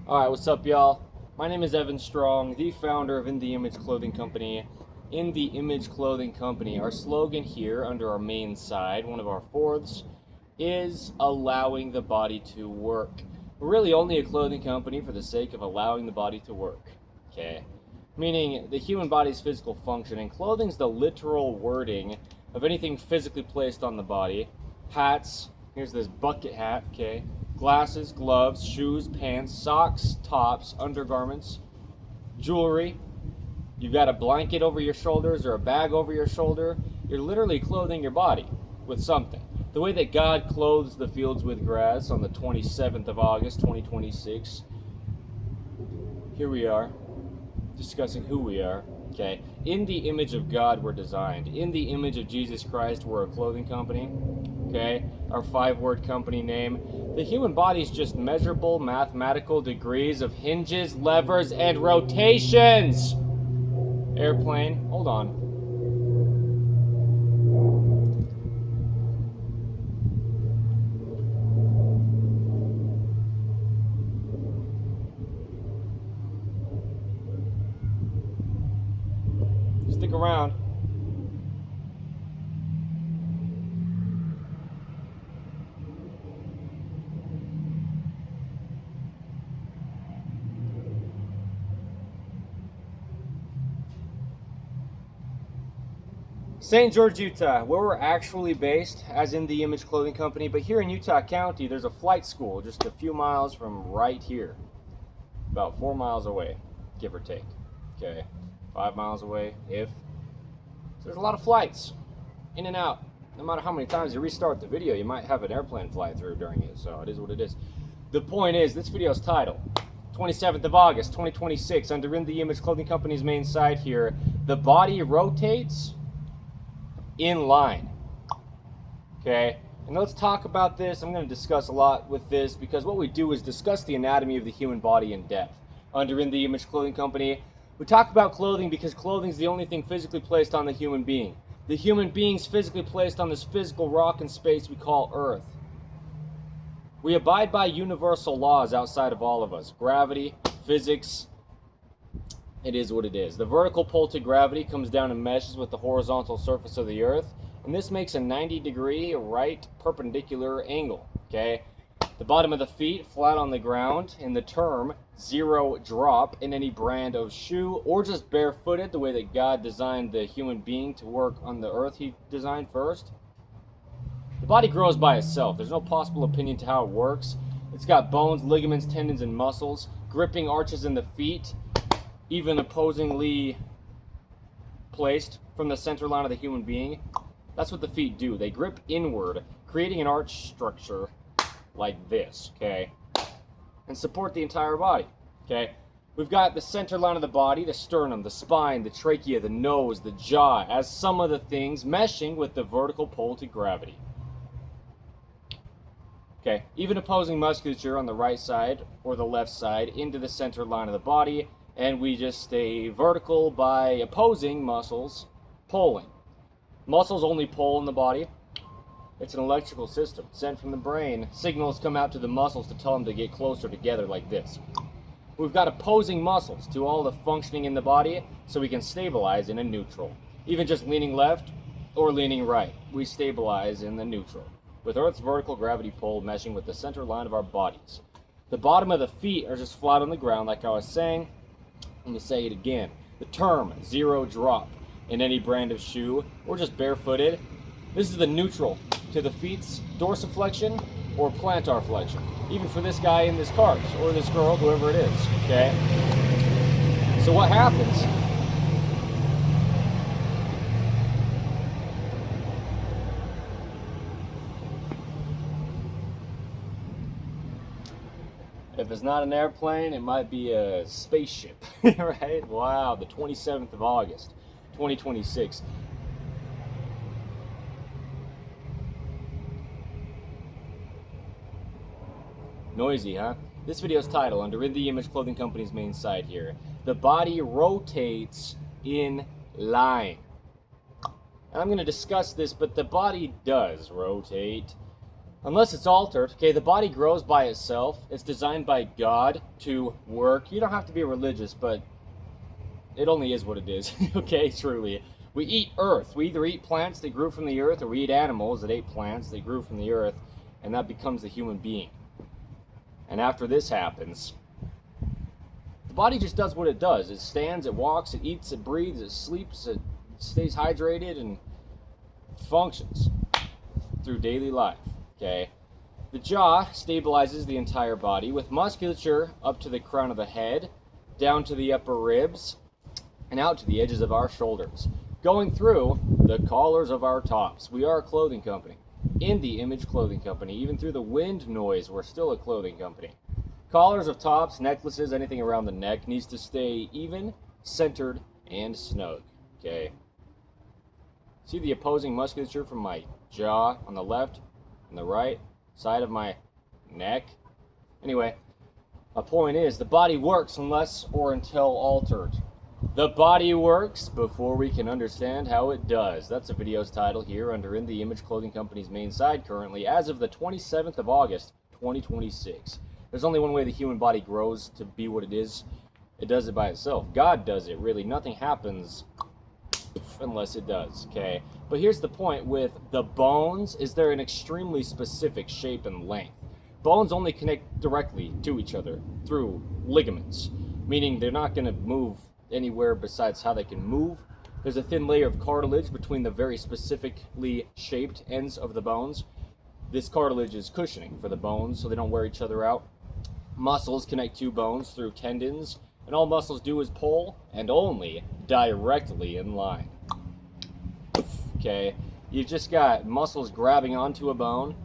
Alright, what's up, y'all? My name is Evan Strong, the founder of In the Image Clothing Company. In the Image Clothing Company, our slogan here under our main side, one of our fourths, is allowing the body to work. We're really only a clothing company for the sake of allowing the body to work. Okay? Meaning the human body's physical function, and clothing's the literal wording of anything physically placed on the body. Hats, here's this bucket hat, okay? Glasses, gloves, shoes, pants, socks, tops, undergarments, jewelry. You've got a blanket over your shoulders or a bag over your shoulder. You're literally clothing your body with something. The way that God clothes the fields with grass on the 27th of August, 2026. Here we are, discussing who we are. Okay, in the image of God we're designed. In the image of Jesus Christ we're a clothing company. Okay, our 5-word company name. The human body is just measurable mathematical degrees of hinges, levers, and rotations. Airplane, hold on. Stick around. St. George, Utah, where we're actually based, as in the Image Clothing Company, but here in Utah County, there's a flight school just a few miles from right here. About 4 miles away, give or take. Okay, 5 miles away, if. So there's a lot of flights, in and out. No matter how many times you restart the video, you might have an airplane fly through during it, so it is what it is. The point is, this video's title, 27th of August, 2026, under In the Image Clothing Company's main site here, the body rotates in line. Okay, and let's talk about this. I'm going to discuss a lot with this because what we do is discuss the anatomy of the human body in depth. Under In the Image Clothing Company, we talk about clothing because clothing is the only thing physically placed on the human being. The human being's physically placed on this physical rock and space we call Earth. We abide by universal laws outside of all of us. Gravity, physics. It is what it is. The vertical pull to gravity comes down and meshes with the horizontal surface of the Earth, and this makes a 90-degree right perpendicular angle. Okay, the bottom of the feet flat on the ground, in the term zero drop in any brand of shoe, or just barefooted, the way that God designed the human being to work on the Earth He designed first. The body grows by itself. There's no possible opinion to how it works. It's got bones, ligaments, tendons, and muscles, gripping arches in the feet, even opposingly placed from the center line of the human being. That's what the feet do. They grip inward, creating an arch structure like this, okay, and support the entire body, okay. We've got the center line of the body, the sternum, the spine, the trachea, the nose, the jaw, as some of the things meshing with the vertical pull to gravity. Okay, even opposing musculature on the right side or the left side into the center line of the body, and we just stay vertical by opposing muscles pulling. Muscles only pull in the body. It's an electrical system sent from the brain. Signals come out to the muscles to tell them to get closer together like this. We've got opposing muscles to all the functioning in the body so we can stabilize in a neutral. Even just leaning left or leaning right, we stabilize in the neutral, with Earth's vertical gravity pull meshing with the center line of our bodies. The bottom of the feet are just flat on the ground, like I was saying. Let me say it again. The term zero drop in any brand of shoe, or just barefooted. This is the neutral to the feet's dorsiflexion or plantar flexion. Even for this guy in this cart, or this girl, whoever it is, okay? So what happens? If it's not an airplane, it might be a spaceship, right? Wow, the 27th of August, 2026. Noisy, huh? This video's title, under In the Image Clothing Company's main site here, the body rotates in line. And I'm going to discuss this, but the body does rotate Unless it's altered, okay, the body grows by itself. It's designed by God to work. You don't have to be religious, but it only is what it is, okay, truly. We eat earth. We either eat plants that grew from the earth, or we eat animals that ate plants that grew from the earth, and that becomes the human being. And after this happens, the body just does what it does. It stands, it walks, it eats, it breathes, it sleeps, it stays hydrated, and functions through daily life, okay? The jaw stabilizes the entire body with musculature up to the crown of the head, down to the upper ribs, and out to the edges of our shoulders, going through the collars of our tops. We are a clothing company. In the Image Clothing Company. Even through the wind noise, we're still a clothing company. Collars of tops, necklaces, anything around the neck needs to stay even, centered, and snug, okay? See the opposing musculature from my jaw on the left and the right side of my neck? Anyway, my point is, the body works unless or until altered. The body works before we can understand how it does. That's the video's title here under In the Image Clothing Company's main site currently, as of the 27th of August, 2026. There's only one way the human body grows to be what it is. It does it by itself. God does it, really. Nothing happens unless it does, okay? But here's the point with the bones, is they're an extremely specific shape and length. Bones only connect directly to each other through ligaments, meaning they're not going to move anywhere besides how they can move. There's a thin layer of cartilage between the very specifically shaped ends of the bones. This cartilage is cushioning for the bones so they don't wear each other out. Muscles connect two bones through tendons, and all muscles do is pull, and only directly in line. Okay, you've just got muscles grabbing onto a bone,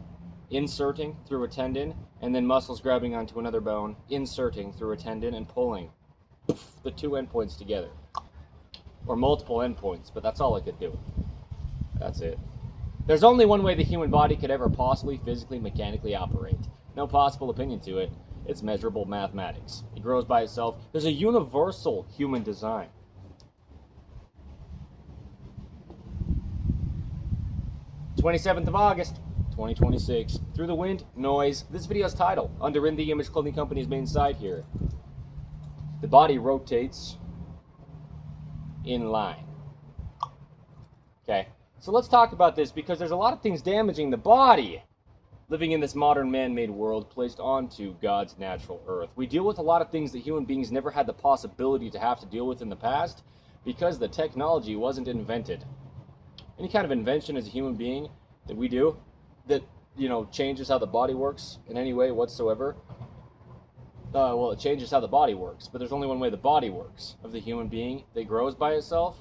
inserting through a tendon, and then muscles grabbing onto another bone, inserting through a tendon, and pulling the two endpoints together. Or multiple endpoints, but that's all it could do. That's it. There's only one way the human body could ever possibly, physically, mechanically operate. No possible opinion to it. It's measurable mathematics. It grows by itself. There's a universal human design. "27th of August, 2026. Through the wind, noise. This video's title, under In the Image Clothing Company's main site here. The body rotates in line. Okay, so let's talk about this because there's a lot of things damaging the body living in this modern man-made world placed onto God's natural earth. We deal with a lot of things that human beings never had the possibility to have to deal with in the past because the technology wasn't invented. Any kind of invention as a human being that we do that, changes how the body works in any way whatsoever, well, it changes how the body works, but there's only one way the body works of the human being that grows by itself.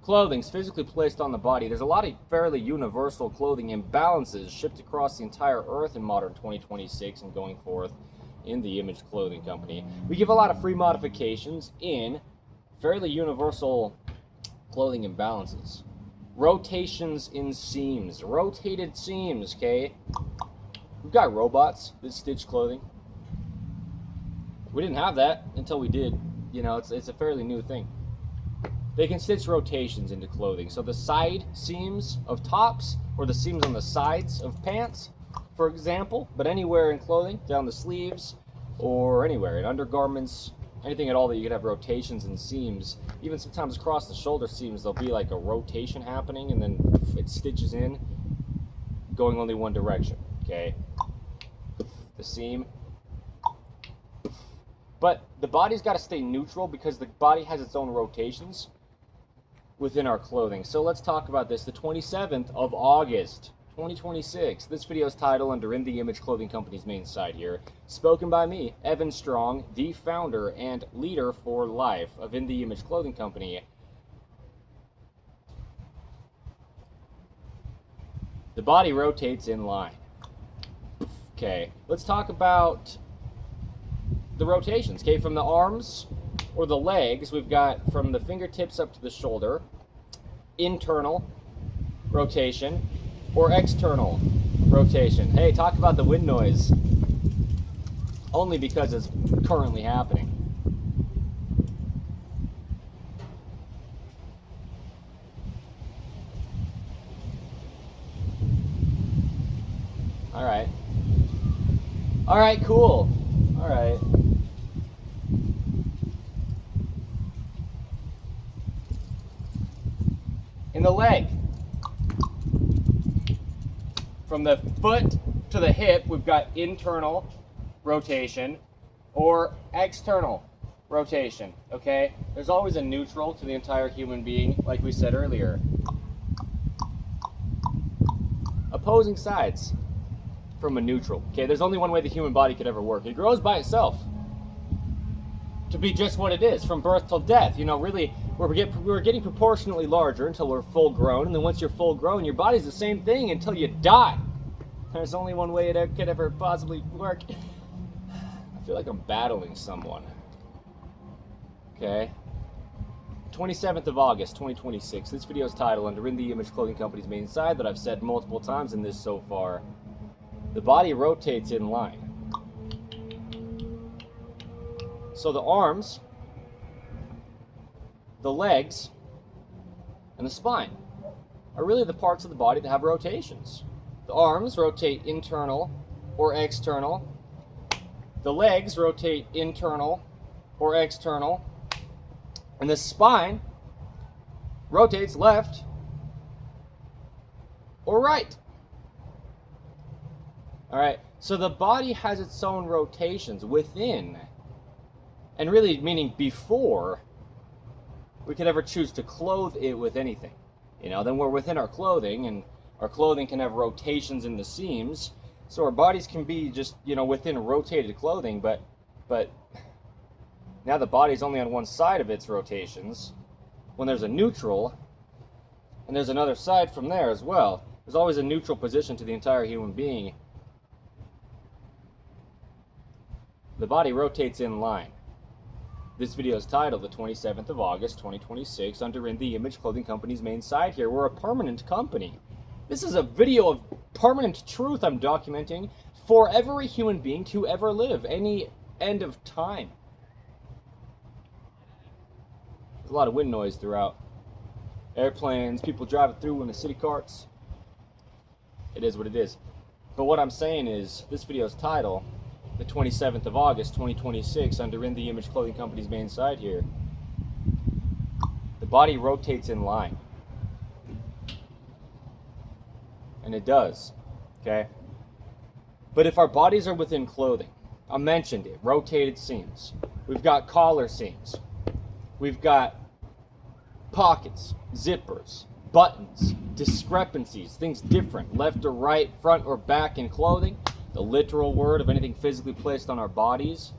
Clothing's physically placed on the body. There's a lot of fairly universal clothing imbalances shipped across the entire earth in modern 2026 and going forth in the Image Clothing Company. We give a lot of free modifications in fairly universal clothing imbalances. Rotations in seams. Rotated seams, okay? We've got robots that stitch clothing. We didn't have that until we did. It's a fairly new thing. They can stitch rotations into clothing. So the side seams of tops, or the seams on the sides of pants, for example, but anywhere in clothing, down the sleeves, or anywhere in undergarments, anything at all that you could have rotations and seams. Even sometimes across the shoulder seams, there'll be like a rotation happening, and then it stitches in, going only one direction, okay? The seam. But the body's got to stay neutral because the body has its own rotations within our clothing. So let's talk about this. The 27th of August, 2026. This video's title under In the Image Clothing Company's main site here. Spoken by me, Evan Strong, the founder and leader for life of In the Image Clothing Company. The body rotates in line. Okay, let's talk about the rotations, okay? From the arms or the legs, we've got from the fingertips up to the shoulder, internal rotation or external rotation. Hey, talk about the wind noise. Only because it's currently happening. All right, cool. All right. In the leg, from the foot to the hip, we've got internal rotation or external rotation, okay? There's always a neutral to the entire human being, like we said earlier. Opposing sides from a neutral, okay? There's only one way the human body could ever work. It grows by itself to be just what it is, from birth till death. You know, really, we're getting proportionately larger until we're full grown, and then once you're full grown, your body's the same thing until you die. There's only one way it could ever possibly work. I feel like I'm battling someone. Okay. 27th of August, 2026. This video is titled under In the Image Clothing Company's main side that I've said multiple times in this so far. The body rotates in line. So the arms, the legs, and the spine are really the parts of the body that have rotations. The arms rotate internal or external. The legs rotate internal or external. And the spine rotates left or right. All right, so the body has its own rotations within, and really meaning before we could ever choose to clothe it with anything. You know, then we're within our clothing, and our clothing can have rotations in the seams, so our bodies can be just, you know, within rotated clothing, but now the body's only on one side of its rotations. When there's a neutral, and there's another side from there as well, there's always a neutral position to the entire human being. The body rotates in line. This video is titled the 27th of August, 2026, under In the Image Clothing Company's main side here. We're a permanent company. This is a video of permanent truth I'm documenting for every human being to ever live, any end of time. There's a lot of wind noise throughout. Airplanes, people driving through in the city carts. It is what it is. But what I'm saying is, this video's title, the 27th of August, 2026, under In the Image Clothing Company's main side here. The body rotates in line. And it does, okay? But if our bodies are within clothing, I mentioned it, rotated seams. We've got collar seams. We've got pockets, zippers, buttons, discrepancies, things different, left or right, front or back in clothing. The literal word of anything physically placed on our bodies.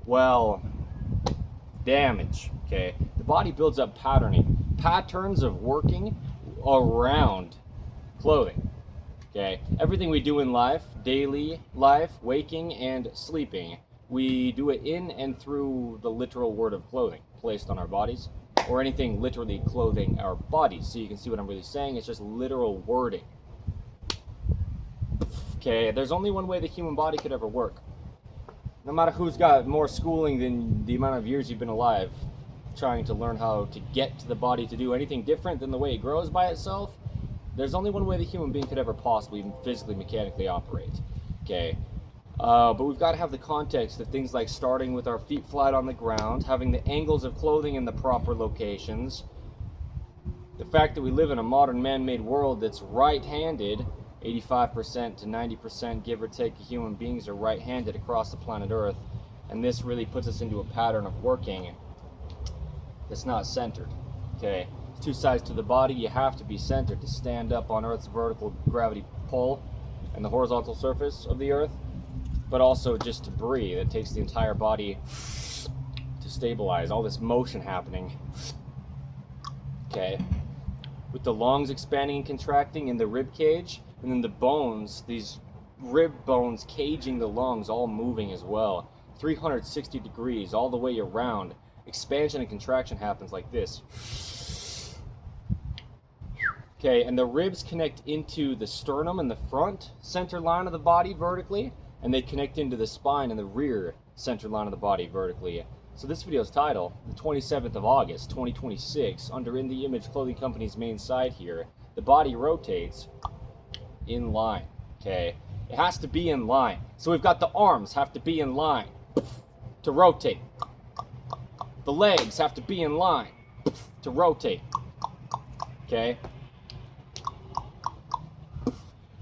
Well, damage, okay? The body builds up patterns of working around clothing, okay? Everything we do in life, daily life, waking and sleeping, we do it in and through the literal word of clothing placed on our bodies, or anything literally clothing our bodies. So you can see what I'm really saying. It's just literal wording. Okay, there's only one way the human body could ever work. No matter who's got more schooling than the amount of years you've been alive, trying to learn how to get to the body to do anything different than the way it grows by itself, there's only one way the human being could ever possibly, even physically, mechanically operate. Okay, but we've got to have the context of things like starting with our feet flat on the ground, having the angles of clothing in the proper locations, the fact that we live in a modern man-made world that's right-handed. 85% to 90%, give or take, of human beings are right-handed across the planet Earth, and this really puts us into a pattern of working that's not centered. Okay, there's two sides to the body. You have to be centered to stand up on Earth's vertical gravity pull and the horizontal surface of the Earth, but also just to breathe. It takes the entire body to stabilize, all this motion happening. Okay, with the lungs expanding and contracting in the rib cage, and then the bones, these rib bones caging the lungs, all moving as well. 360 degrees all the way around. Expansion and contraction happens like this. Okay, and the ribs connect into the sternum in the front center line of the body vertically, and they connect into the spine in the rear center line of the body vertically. So this video's title, the 27th of August, 2026, under In the Image Clothing Company's main side here, the body rotates in line, okay? It has to be in line. So we've got the arms have to be in line to rotate. The legs have to be in line to rotate. Okay?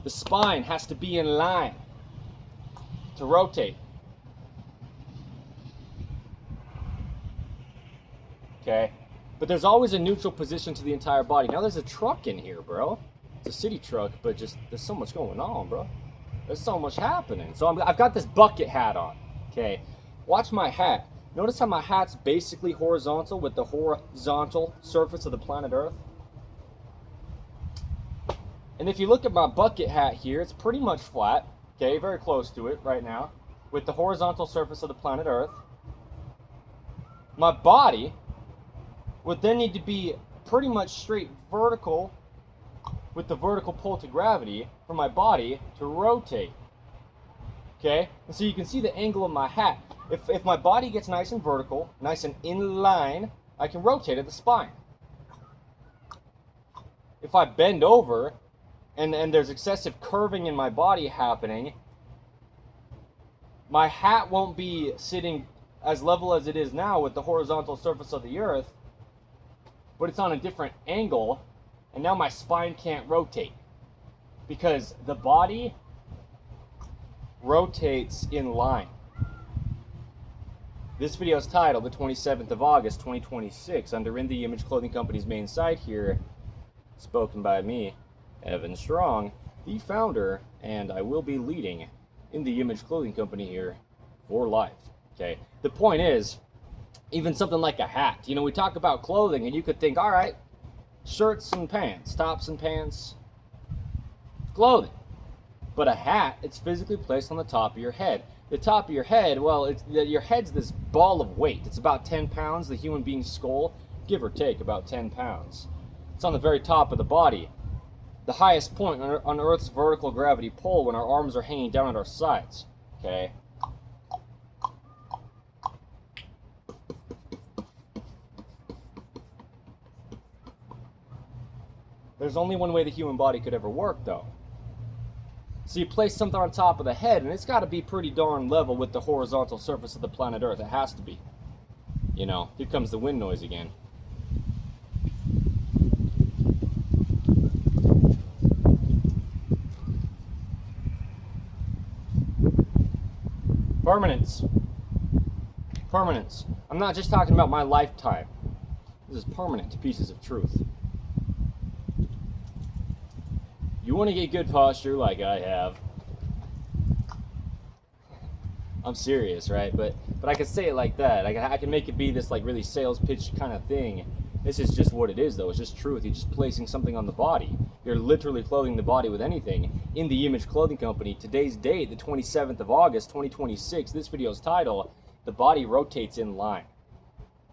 The spine has to be in line to rotate. Okay? But there's always a neutral position to the entire body. Now there's a truck in here, bro. It's a city truck, but just there's so much going on, bro. There's so much happening. So I've got this bucket hat on. Okay? Watch my hat. Notice how my hat's basically horizontal with the horizontal surface of the planet Earth? And if you look at my bucket hat here, it's pretty much flat. Okay, very close to it right now. With the horizontal surface of the planet Earth. My body would then need to be pretty much straight vertical with the vertical pull to gravity for my body to rotate. Okay? And so you can see the angle of my hat. If my body gets nice and vertical, nice and in line, I can rotate at the spine. If I bend over and there's excessive curving in my body happening, my hat won't be sitting as level as it is now with the horizontal surface of the earth, but it's on a different angle, and now my spine can't rotate because the body rotates in line. This video is titled the 27th of August 2026 under In The Image Clothing Company's main site here, spoken by me, Evan Strong, the founder, and I will be leading In The Image Clothing Company here for life. Okay, the point is, even something like a hat, you know, we talk about clothing and you could think, all right, shirts and pants, tops and pants, clothing. But a hat, it's physically placed on the top of your head. The top of your head, well, your head's this ball of weight. It's about 10 pounds, the human being's skull, give or take about 10 pounds. It's on the very top of the body. The highest point on Earth's vertical gravity pull when our arms are hanging down at our sides. Okay? There's only one way the human body could ever work, though. So you place something on top of the head, and it's got to be pretty darn level with the horizontal surface of the planet Earth. It has to be. You know, here comes the wind noise again. Permanence. Permanence. I'm not just talking about my lifetime. This is permanent pieces of truth. You want to get good posture like I have. I'm serious, right? But I can say it like that. I can make it be this like really sales pitch kind of thing. This is just what it is, though. It's just truth. You're just placing something on the body. You're literally clothing the body with anything. In The Image Clothing Company, today's date, the 27th of August, 2026. This video's title, The Body Rotates in Line.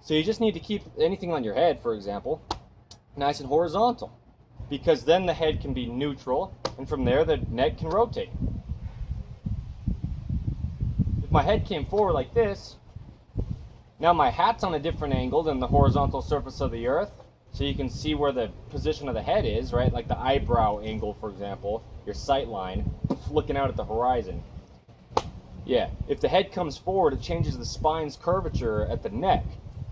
So you just need to keep anything on your head, for example, nice and horizontal. Because then the head can be neutral, and from there the neck can rotate. If my head came forward like this, now my hat's on a different angle than the horizontal surface of the earth, so you can see where the position of the head is, right? Like the eyebrow angle, for example, your sight line, looking out at the horizon. Yeah, if the head comes forward, it changes the spine's curvature at the neck.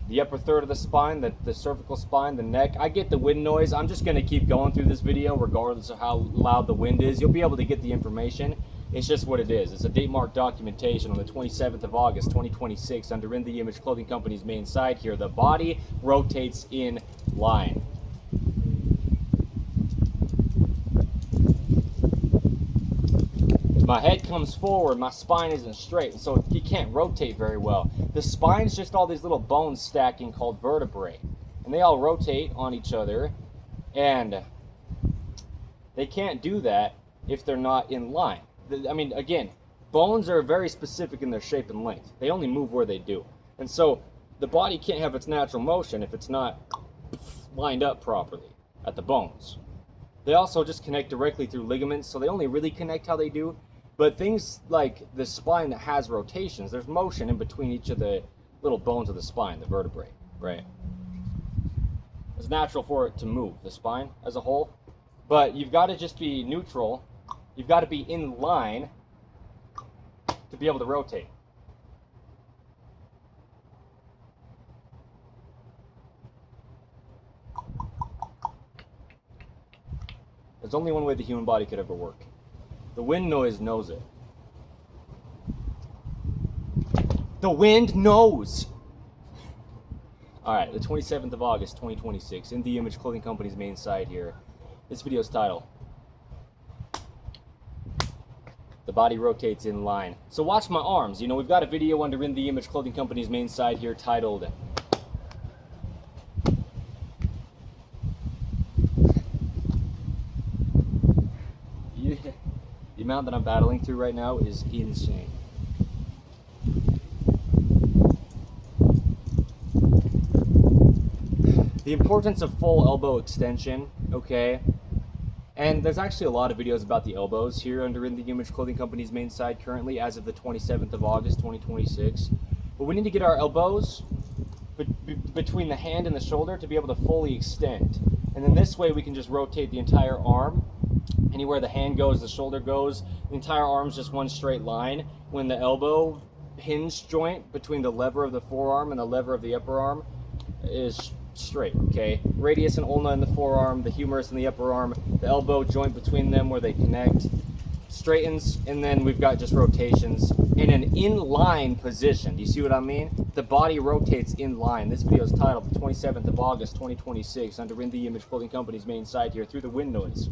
The upper third of the spine, the cervical spine, the neck. I get the wind noise. I'm just going to keep going through this video regardless of how loud the wind is. You'll be able to get the information. It's just what it is. It's a date mark documentation on the 27th of August, 2026 under In The Image Clothing Company's main site here. The body rotates in line. My head comes forward, my spine isn't straight, so you can't rotate very well. The spine's just all these little bones stacking called vertebrae. And they all rotate on each other, and they can't do that if they're not in line. I mean, again, bones are very specific in their shape and length. They only move where they do. And so the body can't have its natural motion if it's not lined up properly at the bones. They also just connect directly through ligaments, so they only really connect how they do. But things like the spine that has rotations, there's motion in between each of the little bones of the spine, the vertebrae, right? It's natural for it to move, the spine as a whole. But you've got to just be neutral. You've got to be in line to be able to rotate. There's only one way the human body could ever work. The wind noise knows it. The wind knows! Alright, the 27th of August, 2026, in the Image Clothing Company's main site here. This video's title, The Body Rotates in Line. So watch my arms. You know, we've got a video under In the Image Clothing Company's main site here titled The amount that I'm battling through right now is insane. The importance of full elbow extension, okay? And there's actually a lot of videos about the elbows here under In the Image Clothing Company's main site currently as of the 27th of August, 2026. But we need to get our elbows between the hand and the shoulder to be able to fully extend. And then this way we can just rotate the entire arm. Anywhere the hand goes, the shoulder goes, the entire arm's just one straight line. When the elbow hinge joint between the lever of the forearm and the lever of the upper arm is straight, okay? Radius and ulna in the forearm, the humerus in the upper arm, the elbow joint between them where they connect, straightens, and then we've got just rotations in an in-line position. Do you see what I mean? The body rotates in line. This video is titled the 27th of August, 2026, under In the Image Clothing Company's main site here, through the wind noise.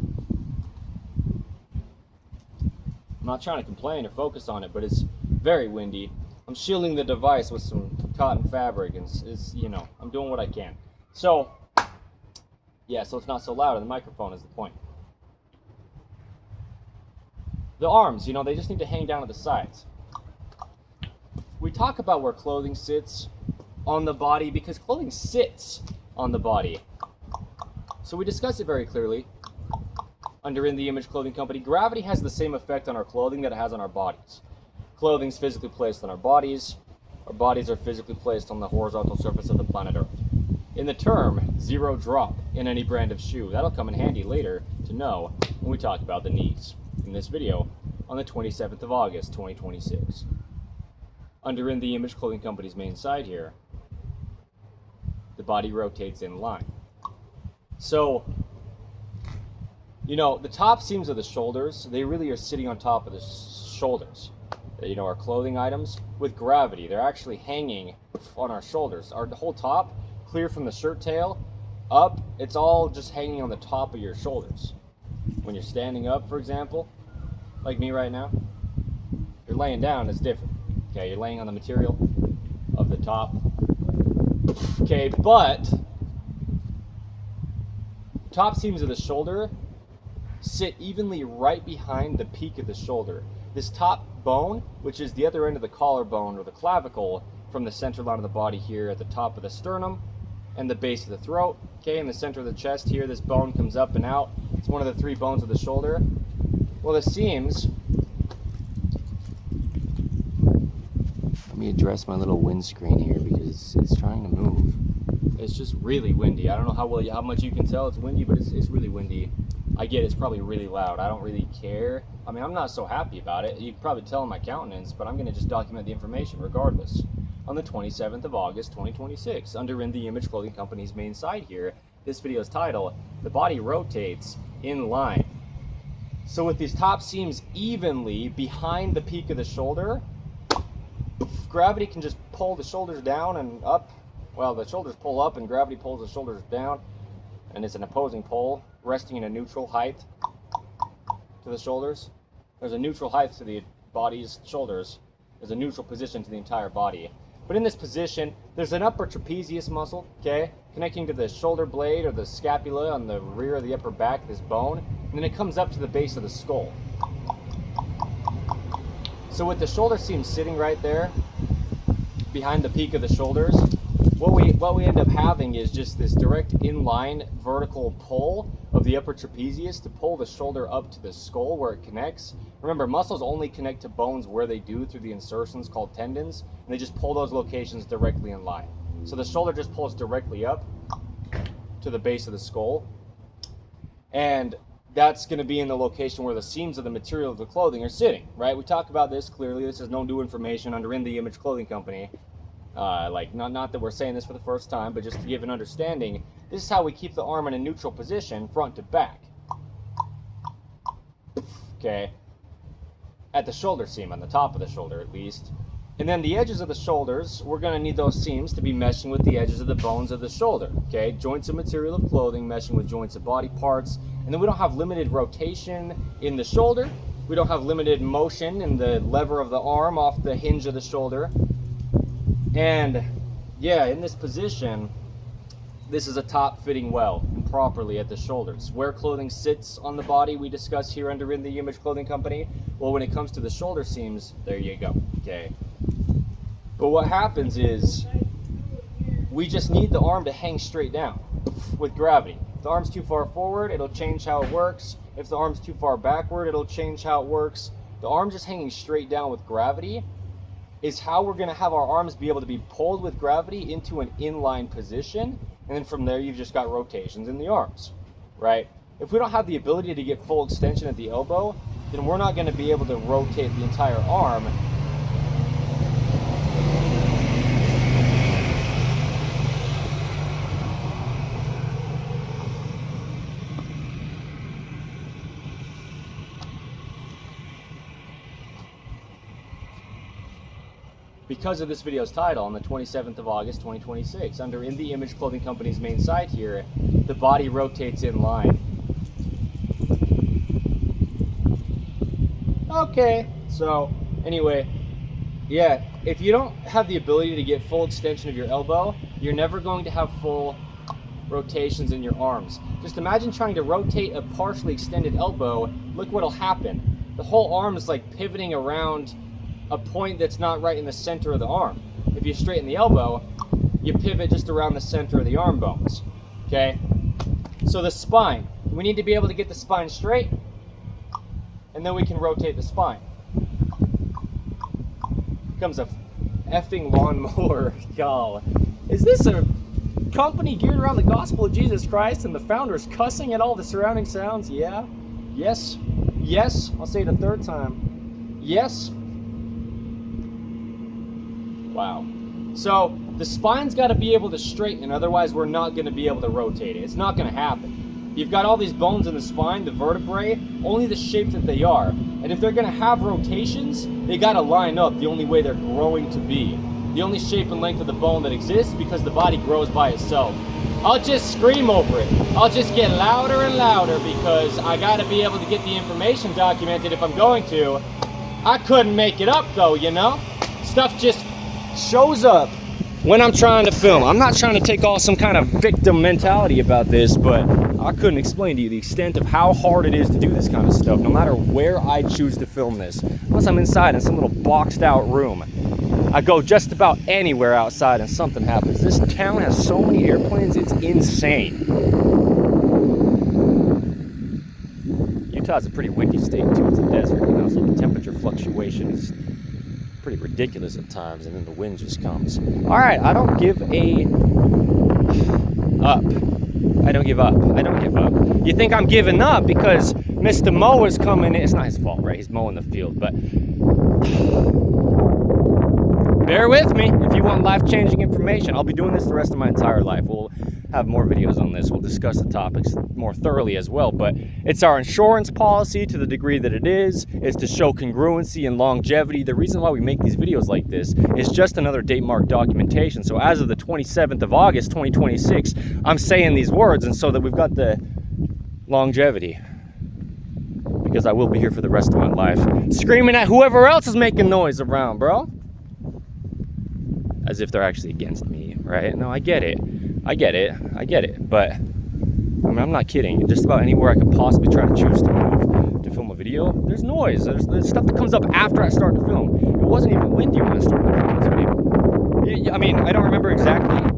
I'm not trying to complain or focus on it, but it's very windy. I'm shielding the device with some cotton fabric, and it's you know, I'm doing what I can. So, yeah, so it's not so loud, and the microphone is the point. The arms, you know, they just need to hang down at the sides. We talk about where clothing sits on the body because clothing sits on the body. So we discuss it very clearly under In the Image Clothing Company. Gravity has the same effect on our clothing that it has on our bodies. Clothing's physically placed on our bodies. Our bodies are physically placed on the horizontal surface of the planet Earth. In the term, zero drop in any brand of shoe, that'll come in handy later to know when we talk about the knees in this video on the 27th of August, 2026. Under In the Image Clothing Company's main site here, the body rotates in line. So, you know, the top seams of the shoulders, they really are sitting on top of the shoulders. You know, our clothing items, with gravity, they're actually hanging on our shoulders. Our whole top, clear from the shirt tail up, it's all just hanging on the top of your shoulders. When you're standing up, for example, like me right now, you're laying down, it's different. Okay, you're laying on the material of the top. Okay, but top seams of the shoulder sit evenly right behind the peak of the shoulder. This top bone, which is the other end of the collarbone or the clavicle from the center line of the body here at the top of the sternum and the base of the throat, okay, in the center of the chest here, this bone comes up and out. It's one of the three bones of the shoulder. Well, the seams, let me address my little windscreen here because it's trying to move. It's just really windy. I don't know how much you can tell it's windy, but it's really windy. I get it's probably really loud. I don't really care. I mean, I'm not so happy about it. You can probably tell in my countenance, but I'm going to just document the information regardless. On the 27th of August, 2026, under In the Image Clothing Company's main site here, this video is titled, The Body Rotates in Line. So with these top seams evenly behind the peak of the shoulder, gravity can just pull the shoulders down and up. Well, the shoulders pull up and gravity pulls the shoulders down, and it's an opposing pull, resting in a neutral height to the shoulders. There's a neutral height to the body's shoulders. There's a neutral position to the entire body. But in this position, there's an upper trapezius muscle, okay, connecting to the shoulder blade or the scapula on the rear of the upper back, this bone, and then it comes up to the base of the skull. So with the shoulder seam sitting right there, behind the peak of the shoulders, what we end up having is just this direct inline vertical pull of the upper trapezius to pull the shoulder up to the skull where it connects. Remember, muscles only connect to bones where they do through the insertions called tendons, and they just pull those locations directly in line. So the shoulder just pulls directly up to the base of the skull, and that's going to be in the location where the seams of the material of the clothing are sitting, right? We talk about this clearly. This is no new information under In the Image Clothing Company. Like, not that we're saying this for the first time, but just to give an understanding, this is how we keep the arm in a neutral position, front to back. Okay? At the shoulder seam, on the top of the shoulder at least. And then the edges of the shoulders, we're going to need those seams to be meshing with the edges of the bones of the shoulder. Okay? Joints of material of clothing meshing with joints of body parts. And then we don't have limited rotation in the shoulder. We don't have limited motion in the lever of the arm off the hinge of the shoulder. And yeah, in this position, this is a top fitting well and properly at the shoulders. Where clothing sits on the body, we discuss here under In the Image Clothing Company. Well, when it comes to the shoulder seams, there you go. Okay. But what happens is we just need the arm to hang straight down with gravity. If the arm's too far forward, it'll change how it works. If the arm's too far backward, it'll change how it works. The arm just hanging straight down with gravity is how we're going to have our arms be able to be pulled with gravity into an inline position. And then from there, you've just got rotations in the arms, right? If we don't have the ability to get full extension at the elbow, then we're not going to be able to rotate the entire arm. Because of this video's title, on the 27th of August 2026, under In the Image Clothing Company's main site here, the body rotates in line. Okay, so anyway, yeah, if you don't have the ability to get full extension of your elbow, you're never going to have full rotations in your arms. Just imagine trying to rotate a partially extended elbow. Look what'll happen. The whole arm is like pivoting around a point that's not right in the center of the arm. If you straighten the elbow, you pivot just around the center of the arm bones. Okay? So the spine, we need to be able to get the spine straight, and then we can rotate the spine. Becomes a effing lawnmower, y'all. Is this a company geared around the gospel of Jesus Christ and the founders cussing at all the surrounding sounds? Yeah. Yes. Yes. I'll say it a third time. Yes. Wow. So the spine's got to be able to straighten, otherwise we're not going to be able to rotate it. It's not going to happen. You've got all these bones in the spine, the vertebrae, only the shape that they are. And if they're going to have rotations, they got to line up the only way they're growing to be. The only shape and length of the bone that exists, because the body grows by itself. I'll just scream over it. I'll just get louder and louder because I got to be able to get the information documented if I'm going to. I couldn't make it up though, you know? Stuff just shows up when I'm trying to film. I'm not trying to take all some kind of victim mentality about this, but I couldn't explain to you the extent of how hard it is to do this kind of stuff, no matter where I choose to film this. Unless I'm inside in some little boxed out room. I go just about anywhere outside and something happens. This town has so many airplanes, it's insane. Utah's a pretty windy state too, it's a desert, you know, so the temperature fluctuation is pretty ridiculous at times, and then the wind just comes. All right, I don't give up. I don't give up. I don't give up. You think I'm giving up because Mr. Mow is coming in. It's not his fault, right? He's mowing the field, but bear with me if you want life-changing information. I'll be doing this the rest of my entire life. We'll have more videos on this. We'll discuss the topics more thoroughly as well, but it's our insurance policy to the degree that it is to show congruency and longevity. The reason why we make these videos like this is just another date mark documentation. So as of the 27th of August 2026, I'm saying these words, and so that we've got the longevity, because I will be here for the rest of my life screaming at whoever else is making noise around, bro, as if they're actually against me, right? No, I get it, but I mean, I'm not kidding. Just about anywhere I could possibly try to choose to move to film a video, there's noise. There's stuff that comes up after I start to film. It wasn't even windy when I started to film this video. I mean, I don't remember exactly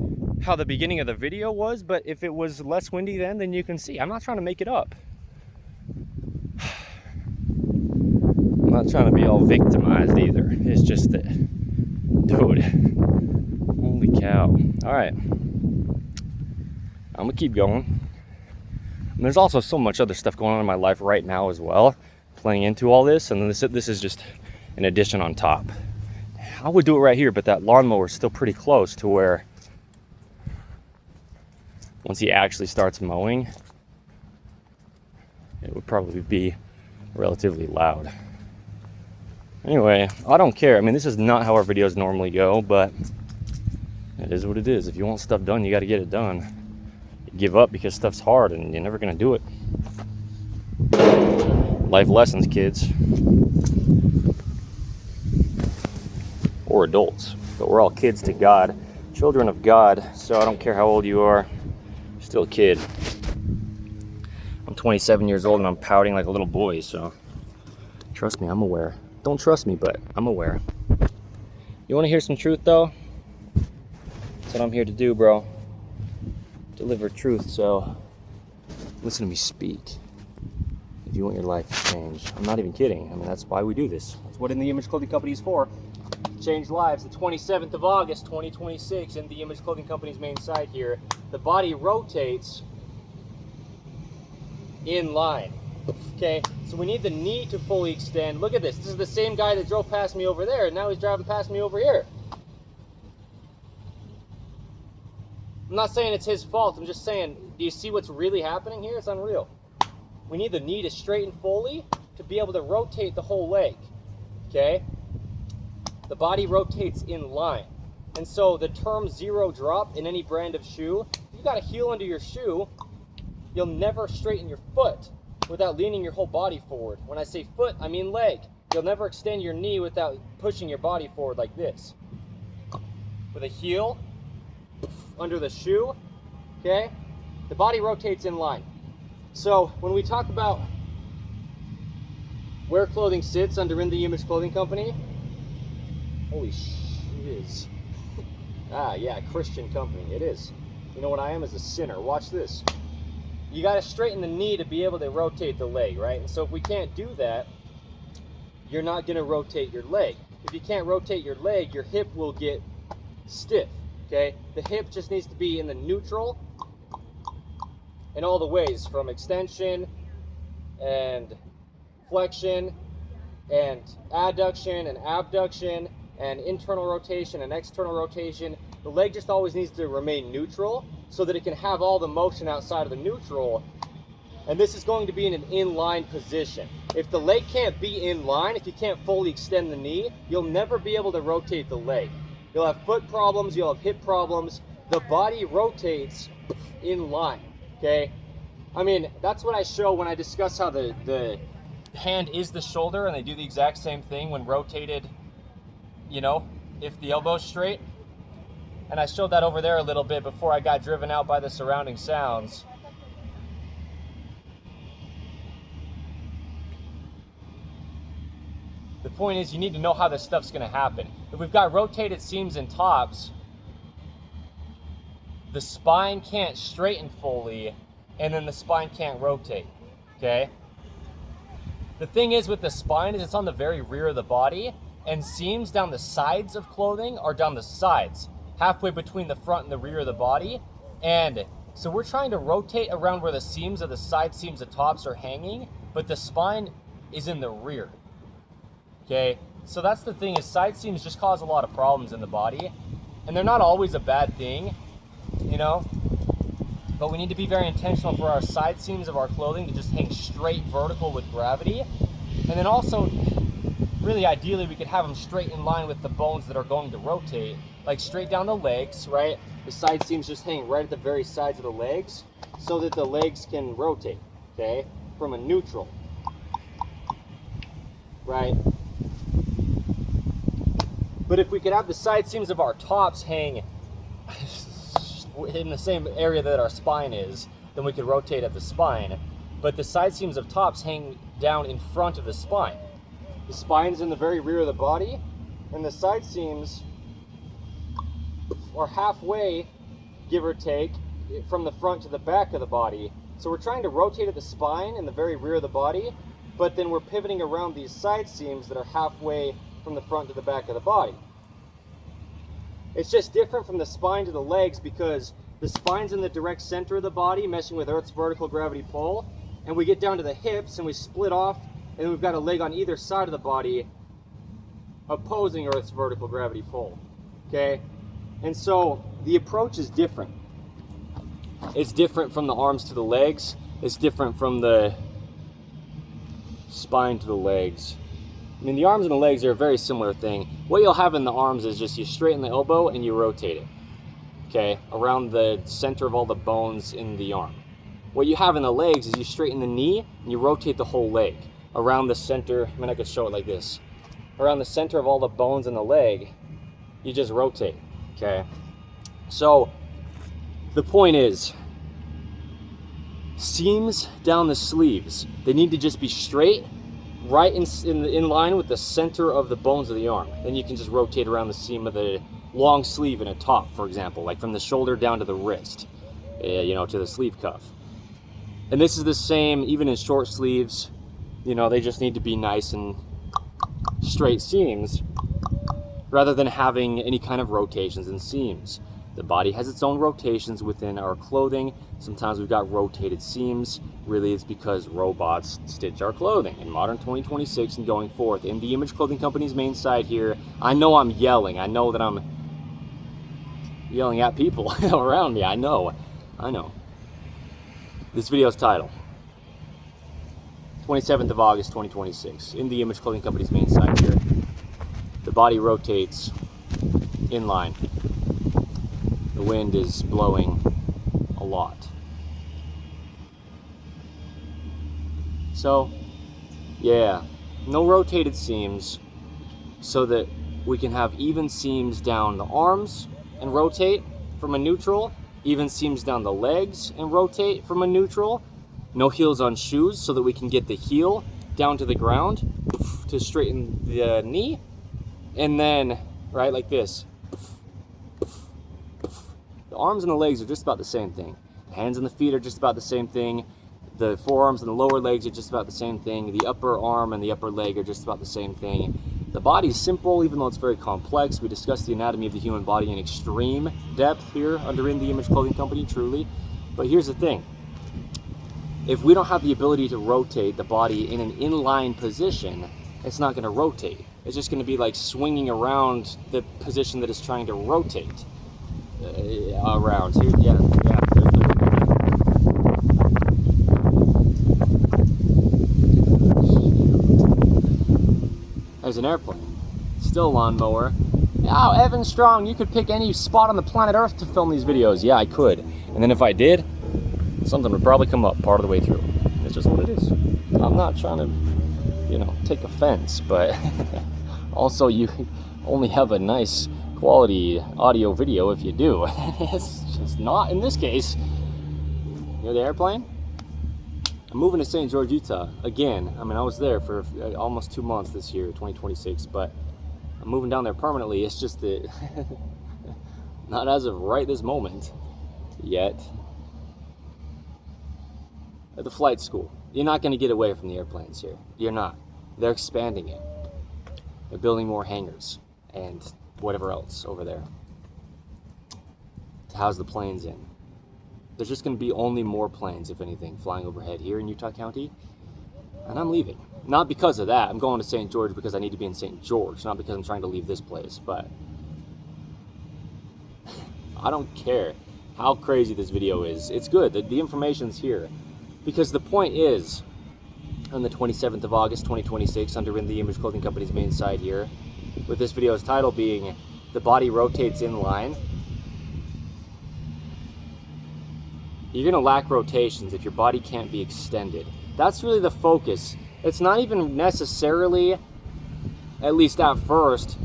how the beginning of the video was, but if it was less windy then you can see. I'm not trying to make it up. I'm not trying to be all victimized either. It's just that, dude, holy cow. All right. I'm gonna keep going. And there's also so much other stuff going on in my life right now as well, playing into all this, and this is just an addition on top. I would do it right here, but that lawnmower is still pretty close to where once he actually starts mowing, it would probably be relatively loud. Anyway, I don't care. I mean, this is not how our videos normally go, but it is what it is. If you want stuff done, you got to get it done. You give up because stuff's hard and you're never going to do it. Life lessons, kids. Or adults. But we're all kids to God. Children of God. So I don't care how old you are. You're still a kid. I'm 27 years old and I'm pouting like a little boy, so trust me, I'm aware. Don't trust me, but I'm aware. You want to hear some truth, though? That's what I'm here to do, bro. Deliver truth, so listen to me speak. If you want your life to change. I'm not even kidding. I mean, that's why we do this. That's what In The Image Clothing Company is for. Change lives. The 27th of August, 2026, in The Image Clothing Company's main site here. The body rotates in line. Okay, so we need the knee to fully extend. Look at this. This is the same guy that drove past me over there, and now he's driving past me over here. I'm not saying it's his fault. I'm just saying, do you see what's really happening here? It's unreal. We need the knee to straighten fully to be able to rotate the whole leg. Okay? The body rotates in line. And so the term zero drop in any brand of shoe, if you've got a heel under your shoe, you'll never straighten your foot without leaning your whole body forward. When I say foot, I mean leg. You'll never extend your knee without pushing your body forward like this. With a heel under the shoe, okay, the body rotates in line. So when we talk about where clothing sits under In The Image Clothing Company, holy shiz. Yeah, Christian company, it is. You know what I am as a sinner. Watch this. You got to straighten the knee to be able to rotate the leg, right? And so if we can't do that, you're not going to rotate your leg. If you can't rotate your leg, your hip will get stiff, okay? The hip just needs to be in the neutral in all the ways, from extension and flexion and adduction and abduction and internal rotation and external rotation. The leg just always needs to remain neutral so that it can have all the motion outside of the neutral. And this is going to be in an inline position. If the leg can't be in line, if you can't fully extend the knee, you'll never be able to rotate the leg. You'll have foot problems, you'll have hip problems. The body rotates in line, okay? I mean, that's what I show when I discuss how the hand is the shoulder, and they do the exact same thing when rotated, you know, if the elbow's straight. And I showed that over there a little bit before I got driven out by the surrounding sounds. The point is, you need to know how this stuff's going to happen. If we've got rotated seams and tops, the spine can't straighten fully, and then the spine can't rotate, okay? The thing is with the spine is it's on the very rear of the body, and seams down the sides of clothing are down the sides, halfway between the front and the rear of the body. And so we're trying to rotate around where the seams of the side seams of tops are hanging, but the spine is in the rear. Okay, so that's the thing, is side seams just cause a lot of problems in the body, and they're not always a bad thing, you know, but we need to be very intentional for our side seams of our clothing to just hang straight vertical with gravity. And then also, really ideally, we could have them straight in line with the bones that are going to rotate, like straight down the legs, right? The side seams just hang right at the very sides of the legs so that the legs can rotate, okay, from a neutral, right? But if we could have the side seams of our tops hang in the same area that our spine is, then we could rotate at the spine. But the side seams of tops hang down in front of the spine. The spine's in the very rear of the body, and the side seams are halfway, give or take, from the front to the back of the body. So we're trying to rotate at the spine in the very rear of the body, but then we're pivoting around these side seams that are halfway from the front to the back of the body. It's just different from the spine to the legs because The spine's in the direct center of the body, meshing with Earth's vertical gravity pull. And we get down to the hips and we split off, and we've got a leg on either side of the body opposing Earth's vertical gravity pull. Okay? And so the approach is different. It's different from the arms to the legs. It's different from the spine to the legs. I mean, the arms and the legs are a very similar thing. What you'll have in the arms is just you straighten the elbow and you rotate it, okay, around the center of all the bones in the arm. What you have in the legs is you straighten the knee and you rotate the whole leg around the center. I mean, I could show it like this. Around the center of all the bones in the leg, you just rotate, okay? So the point is, seams down the sleeves, they need to just be straight, right in line with the center of the bones of the arm. Then you can just rotate around the seam of the long sleeve in a top, for example, like from the shoulder down to the wrist, you know, to the sleeve cuff. And this is the same even in short sleeves. You know, they just need to be nice and straight seams rather than having any kind of rotations and seams. The body has its own rotations within our clothing. Sometimes we've got rotated seams. Really, it's because robots stitch our clothing. In modern 2026 and going forth, in the Image Clothing Company's main site here, I know I'm yelling. I know that I'm yelling at people around me. I know. This video's title, 27th of August 2026, in the Image Clothing Company's main site here. The body rotates in line. The wind is blowing a lot. So, yeah, no rotated seams so that we can have even seams down the arms and rotate from a neutral, even seams down the legs and rotate from a neutral. No heels on shoes so that we can get the heel down to the ground to straighten the knee. And then, right, like this. The arms and the legs are just about the same thing. The hands and the feet are just about the same thing. The forearms and the lower legs are just about the same thing. The upper arm and the upper leg are just about the same thing. The body is simple, even though it's very complex. We discussed the anatomy of the human body in extreme depth here under In the Image Clothing Company, truly. But here's the thing. If we don't have the ability to rotate the body in an inline position, it's not going to rotate. It's just going to be like swinging around the position that it's trying to rotate around. Here, yeah. There's an airplane. Still a lawnmower. Oh, Evan Strong, you could pick any spot on the planet Earth to film these videos. Yeah, I could. And then if I did, something would probably come up part of the way through. It's just what it is. I'm not trying to, you know, take offense, but also you only have a nice quality audio video if you do. It's just not in this case. You hear the airplane? I'm moving to St. George, Utah again. I mean, I was there for almost 2 months this year, 2026, but I'm moving down there permanently. It's just that not as of right this moment yet. At the flight school, you're not going to get away from the airplanes here. You're not. They're expanding it. They're building more hangars and whatever else over there to house the planes in. There's just going to be only more planes, if anything, flying overhead here in Utah County. And I'm leaving. Not because of that. I'm going to St. George because I need to be in St. George, not because I'm trying to leave this place. But I don't care how crazy this video is. It's good. The information's here. Because the point is, on the 27th of August, 2026, under In the Image Clothing Company's main site here, with this video's title being, The Body Rotates in Line. You're going to lack rotations if your body can't be extended. That's really the focus. It's not even necessarily, at least at first,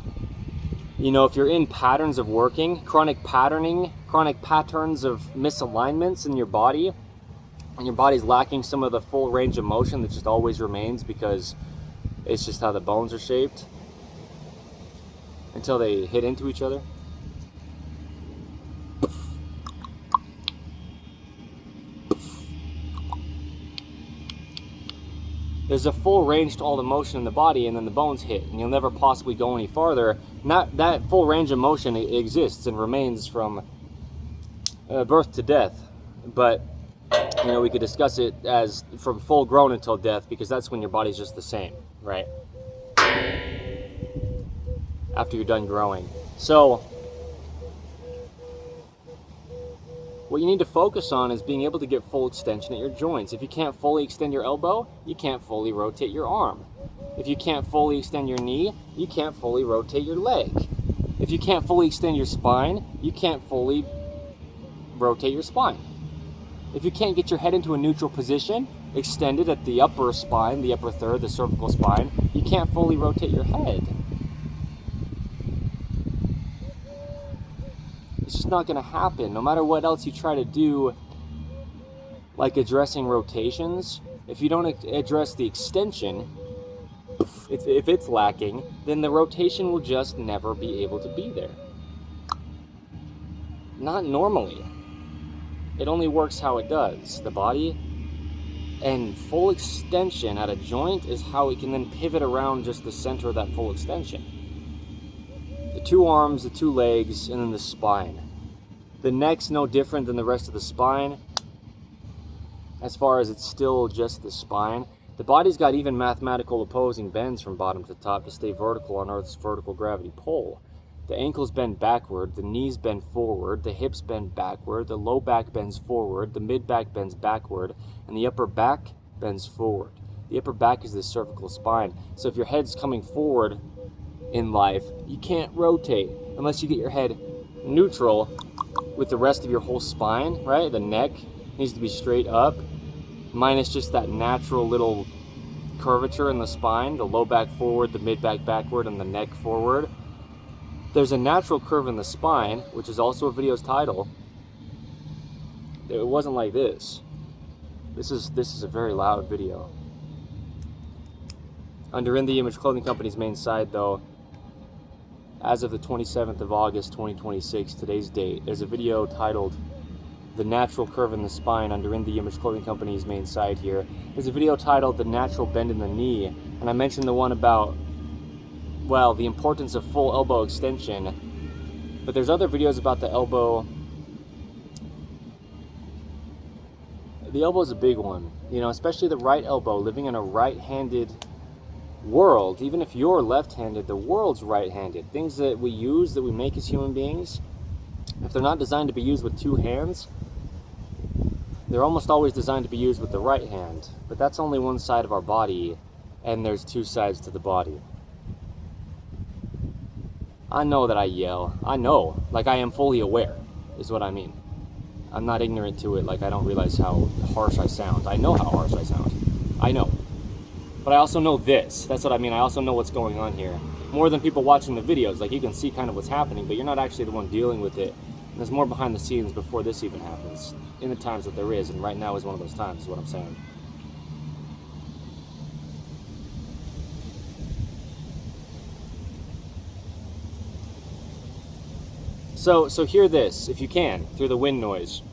you know, if you're in patterns of working, chronic patterns of misalignments in your body, and your body's lacking some of the full range of motion that just always remains because it's just how the bones are shaped until they hit into each other. There's a full range to all the motion in the body, and then the bones hit, and you'll never possibly go any farther. That full range of motion exists and remains from birth to death, but you know, we could discuss it as from full grown until death, because that's when your body's just the same, right? After you're done growing. So what you need to focus on is being able to get full extension at your joints. If you can't fully extend your elbow, you can't fully rotate your arm. If you can't fully extend your knee, you can't fully rotate your leg. If you can't fully extend your spine, you can't fully rotate your spine. If you can't get your head into a neutral position, extended at the upper spine, the upper third, the cervical spine, you can't fully rotate your head. It's just not going to happen. No matter what else you try to do, like addressing rotations, if you don't address the extension, if it's lacking, then the rotation will just never be able to be there. Not normally. It only works how it does. The body and full extension at a joint is how it can then pivot around just the center of that full extension. The two arms, the two legs, and then the spine. The neck's no different than the rest of the spine, as far as it's still just the spine. The body's got even mathematical opposing bends from bottom to top to stay vertical on Earth's vertical gravity pole. The ankles bend backward, the knees bend forward, the hips bend backward, the low back bends forward, the mid back bends backward, and the upper back bends forward. The upper back is the cervical spine. So if your head's coming forward in life, you can't rotate unless you get your head neutral with the rest of your whole spine, right? The neck needs to be straight up, minus just that natural little curvature in the spine, the low back forward, the mid back backward, and the neck forward. There's a natural curve in the spine, which is also a video's title. It wasn't like this. This is a very loud video. Under In The Image Clothing Company's main site, though, as of the 27th of August 2026, today's date, there's a video titled The Natural Curve in the Spine under In The Image Clothing Company's main site here. There's a video titled The Natural Bend in the Knee, and I mentioned the one about, well, the importance of full elbow extension, but there's other videos about the elbow. The elbow is a big one, you know, especially the right elbow. Living in a right-handed world, even if you're left-handed, the world's right-handed. Things that we use, that we make as human beings, if they're not designed to be used with two hands, they're almost always designed to be used with the right hand. But that's only one side of our body, and there's two sides to the body. I know that I yell. I know, like I am fully aware, is what I mean. I'm not ignorant to it, like I don't realize how harsh I sound. I know how harsh I sound. I know. But I also know this. That's what I mean. I also know what's going on here. More than people watching the videos. Like, you can see kind of what's happening, but you're not actually the one dealing with it. And there's more behind the scenes before this even happens, in the times that there is, and right now is one of those times, is what I'm saying. So hear this, if you can, through the wind noise.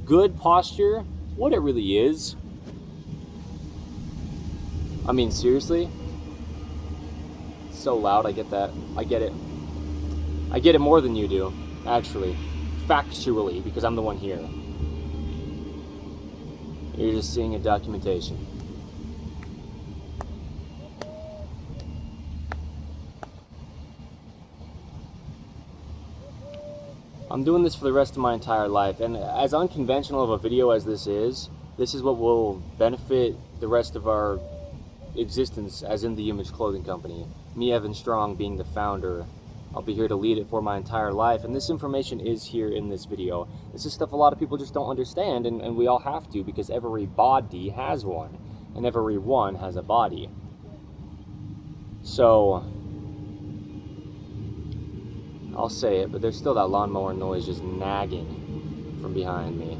Good posture, what it really is. I mean, seriously? It's so loud, I get that. I get it. I get it more than you do, actually. Factually, because I'm the one here. You're just seeing a documentation. I'm doing this for the rest of my entire life, and as unconventional of a video as this is what will benefit the rest of our existence as In The Image Clothing Company. Me, Evan Strong, being the founder. I'll be here to lead it for my entire life, and this information is here in this video. This is stuff a lot of people just don't understand, and we all have to, because every body has one, and every one has a body. So I'll say it, but there's still that lawnmower noise just nagging from behind me.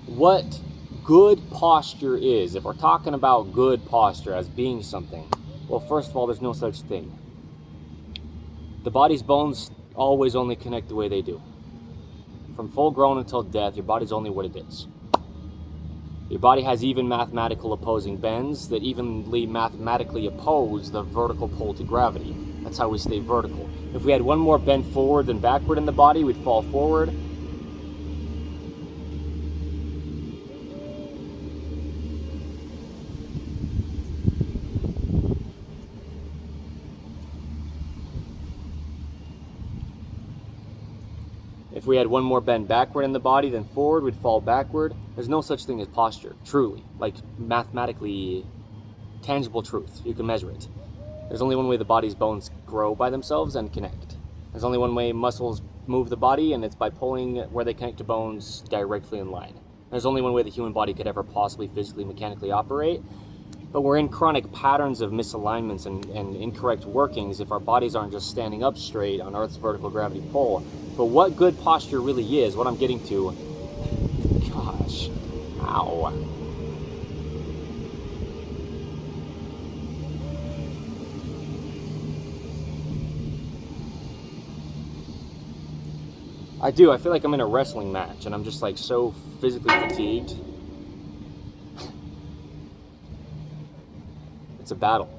What good posture is, if we're talking about good posture as being something, well, first of all, there's no such thing. The body's bones always only connect the way they do. From full grown until death, your body's only what it is. Your body has even mathematical opposing bends that evenly mathematically oppose the vertical pull to gravity. That's how we stay vertical. If we had one more bend forward than backward in the body, we'd fall forward. If we had one more bend backward in the body than forward, we'd fall backward. There's no such thing as posture, truly. Like mathematically tangible truth. You can measure it. There's only one way the body's bones grow by themselves and connect. There's only one way muscles move the body, and it's by pulling where they connect to bones directly in line. There's only one way the human body could ever possibly physically, mechanically operate. But we're in chronic patterns of misalignments and incorrect workings if our bodies aren't just standing up straight on Earth's vertical gravity pull. But what good posture really is, what I'm getting to, gosh, ow. I do, I feel like I'm in a wrestling match and I'm just like so physically fatigued. It's a battle.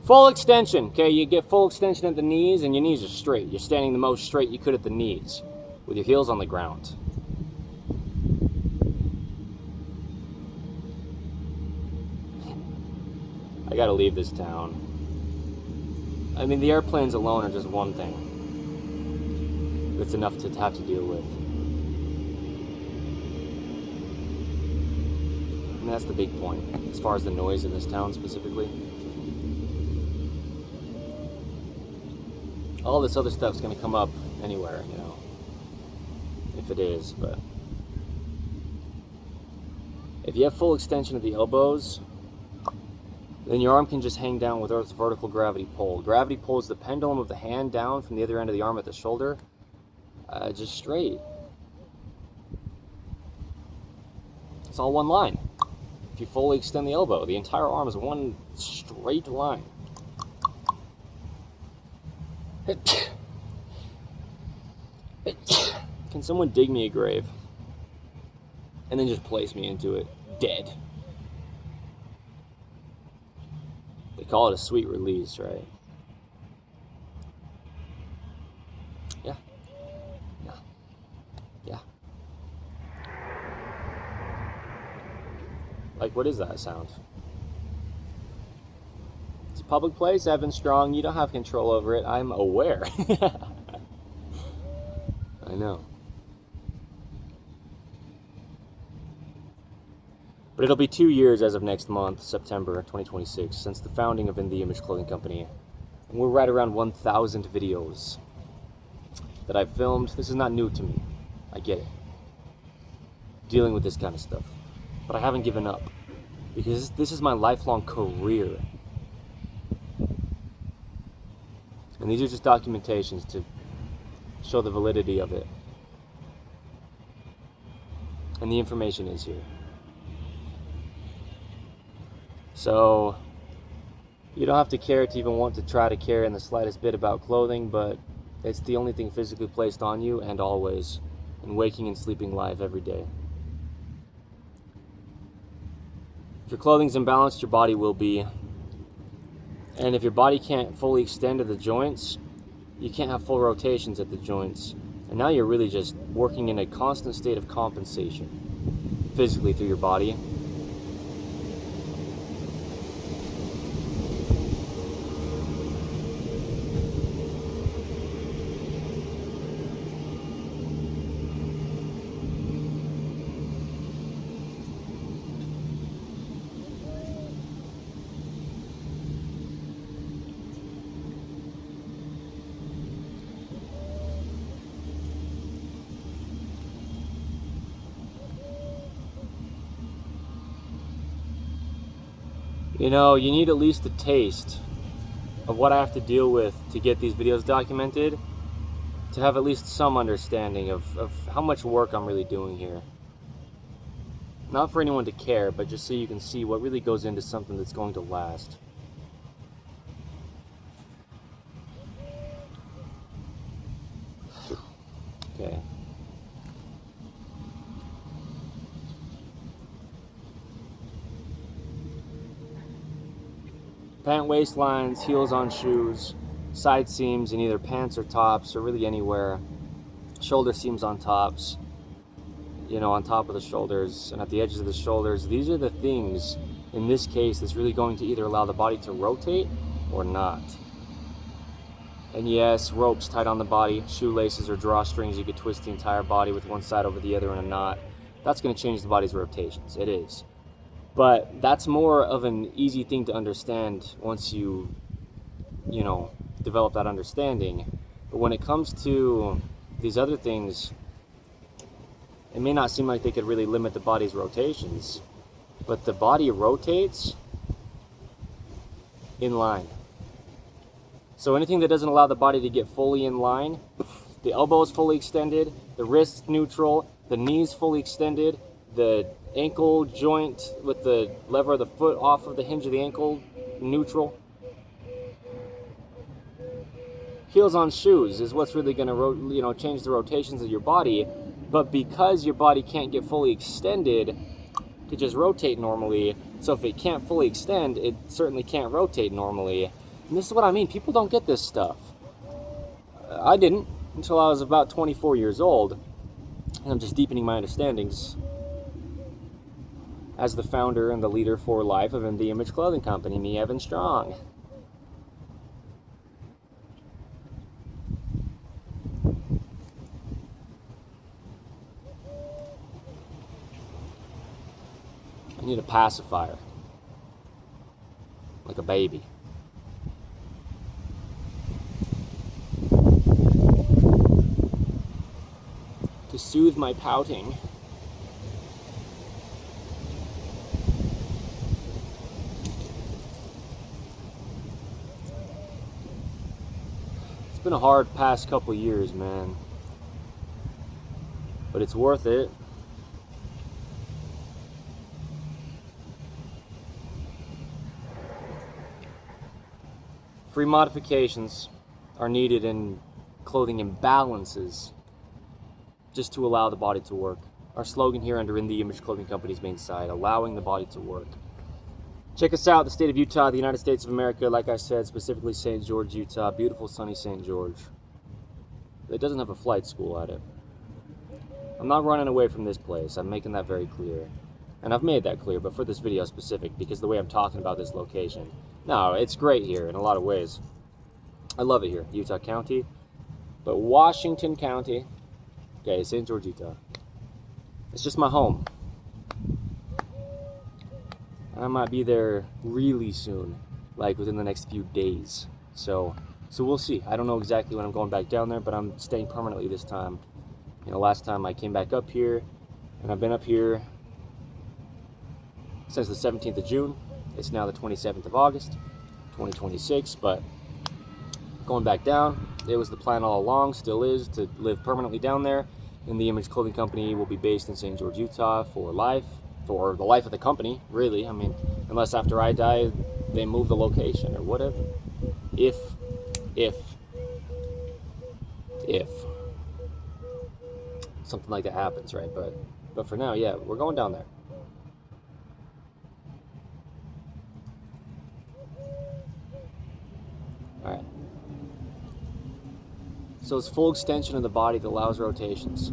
Full extension, okay? You get full extension at the knees and your knees are straight. You're standing the most straight you could at the knees with your heels on the ground. I gotta leave this town. I mean, the airplanes alone are just one thing. It's enough to have to deal with. And that's the big point, as far as the noise in this town specifically. All this other stuff's gonna come up anywhere, you know, if it is, but if you have full extension of the elbows, then your arm can just hang down with Earth's vertical gravity pull. Gravity pulls the pendulum of the hand down from the other end of the arm at the shoulder, just straight. It's all one line. If you fully extend the elbow, the entire arm is one straight line. Can someone dig me a grave and then just place me into it dead? They call it a sweet release, right? Yeah. Yeah. Yeah. Like, what is that sound? It's a public place, Evan Strong. You don't have control over it. I'm aware. I know. But it'll be 2 years as of next month, September 2026, since the founding of In The Image Clothing Company. And we're right around 1,000 videos that I've filmed. This is not new to me. I get it. Dealing with this kind of stuff. But I haven't given up. Because this is my lifelong career. And these are just documentations to show the validity of it. And the information is here. So, you don't have to care to even want to try to care in the slightest bit about clothing, but it's the only thing physically placed on you and always, in waking and sleeping life every day. If your clothing's imbalanced, your body will be. And if your body can't fully extend to the joints, you can't have full rotations at the joints. And now you're really just working in a constant state of compensation, physically through your body. You know, you need at least a taste of what I have to deal with to get these videos documented, to have at least some understanding of how much work I'm really doing here. Not for anyone to care, but just so you can see what really goes into something that's going to last. Okay. Pant waistlines, heels on shoes, side seams in either pants or tops, or really anywhere. Shoulder seams on tops, on top of the shoulders and at the edges of the shoulders. These are the things, in this case, that's really going to either allow the body to rotate or not. And yes, ropes tied on the body, shoelaces or drawstrings, you could twist the entire body with one side over the other in a knot. That's going to change the body's rotations. It is. But that's more of an easy thing to understand once you develop that understanding. But when it comes to these other things, it may not seem like they could really limit the body's rotations, but the body rotates in line. So anything that doesn't allow the body to get fully in line, the elbow is fully extended, the wrist neutral, the knees fully extended, the ankle joint with the lever of the foot off of the hinge of the ankle neutral. Heels on shoes is what's really going to change the rotations of your body. But because your body can't get fully extended to just rotate normally, so if it can't fully extend, it certainly can't rotate normally. And this is what I mean. People don't get this stuff. I didn't until I was about 24 years old. And I'm just deepening my understandings as the founder and the leader for life of the Image Clothing Company, me, Evan Strong. I need a pacifier, like a baby. To soothe my pouting. It's been a hard past couple years, man. But it's worth it. Free modifications are needed in clothing imbalances just to allow the body to work. Our slogan here under In the Image Clothing Company's main site, allowing the body to work. Check us out, the state of Utah, the United States of America, like I said, specifically St. George, Utah, beautiful sunny St. George. It doesn't have a flight school at it. I'm not running away from this place, I'm making that very clear. And I've made that clear, but for this video specific, because the way I'm talking about this location. No, it's great here in a lot of ways. I love it here, Utah County. But Washington County, okay, St. George, Utah. It's just my home. I might be there really soon, like within the next few days. So we'll see. I don't know exactly when I'm going back down there, but I'm staying permanently this time. Last time I came back up here, and I've been up here since the 17th of June. It's now the 27th of August, 2026, but going back down, it was the plan all along, still is, to live permanently down there. And the Image Clothing Company will be based in St. George, Utah for life, for the life of the company, really. I mean, unless after I die, they move the location or whatever. If something like that happens, right? But for now, yeah, we're going down there. All right. So it's full extension of the body that allows rotations.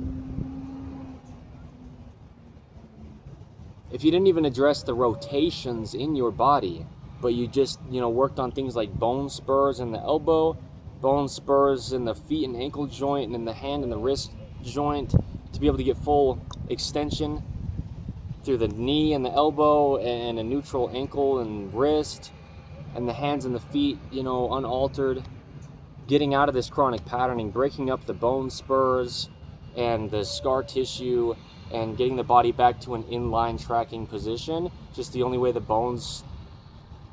If you didn't even address the rotations in your body, but you just, worked on things like bone spurs in the elbow, bone spurs in the feet and ankle joint, and in the hand and the wrist joint, to be able to get full extension through the knee and the elbow and a neutral ankle and wrist, and the hands and the feet, unaltered, getting out of this chronic patterning, breaking up the bone spurs and the scar tissue, and getting the body back to an inline tracking position, just the only way the bones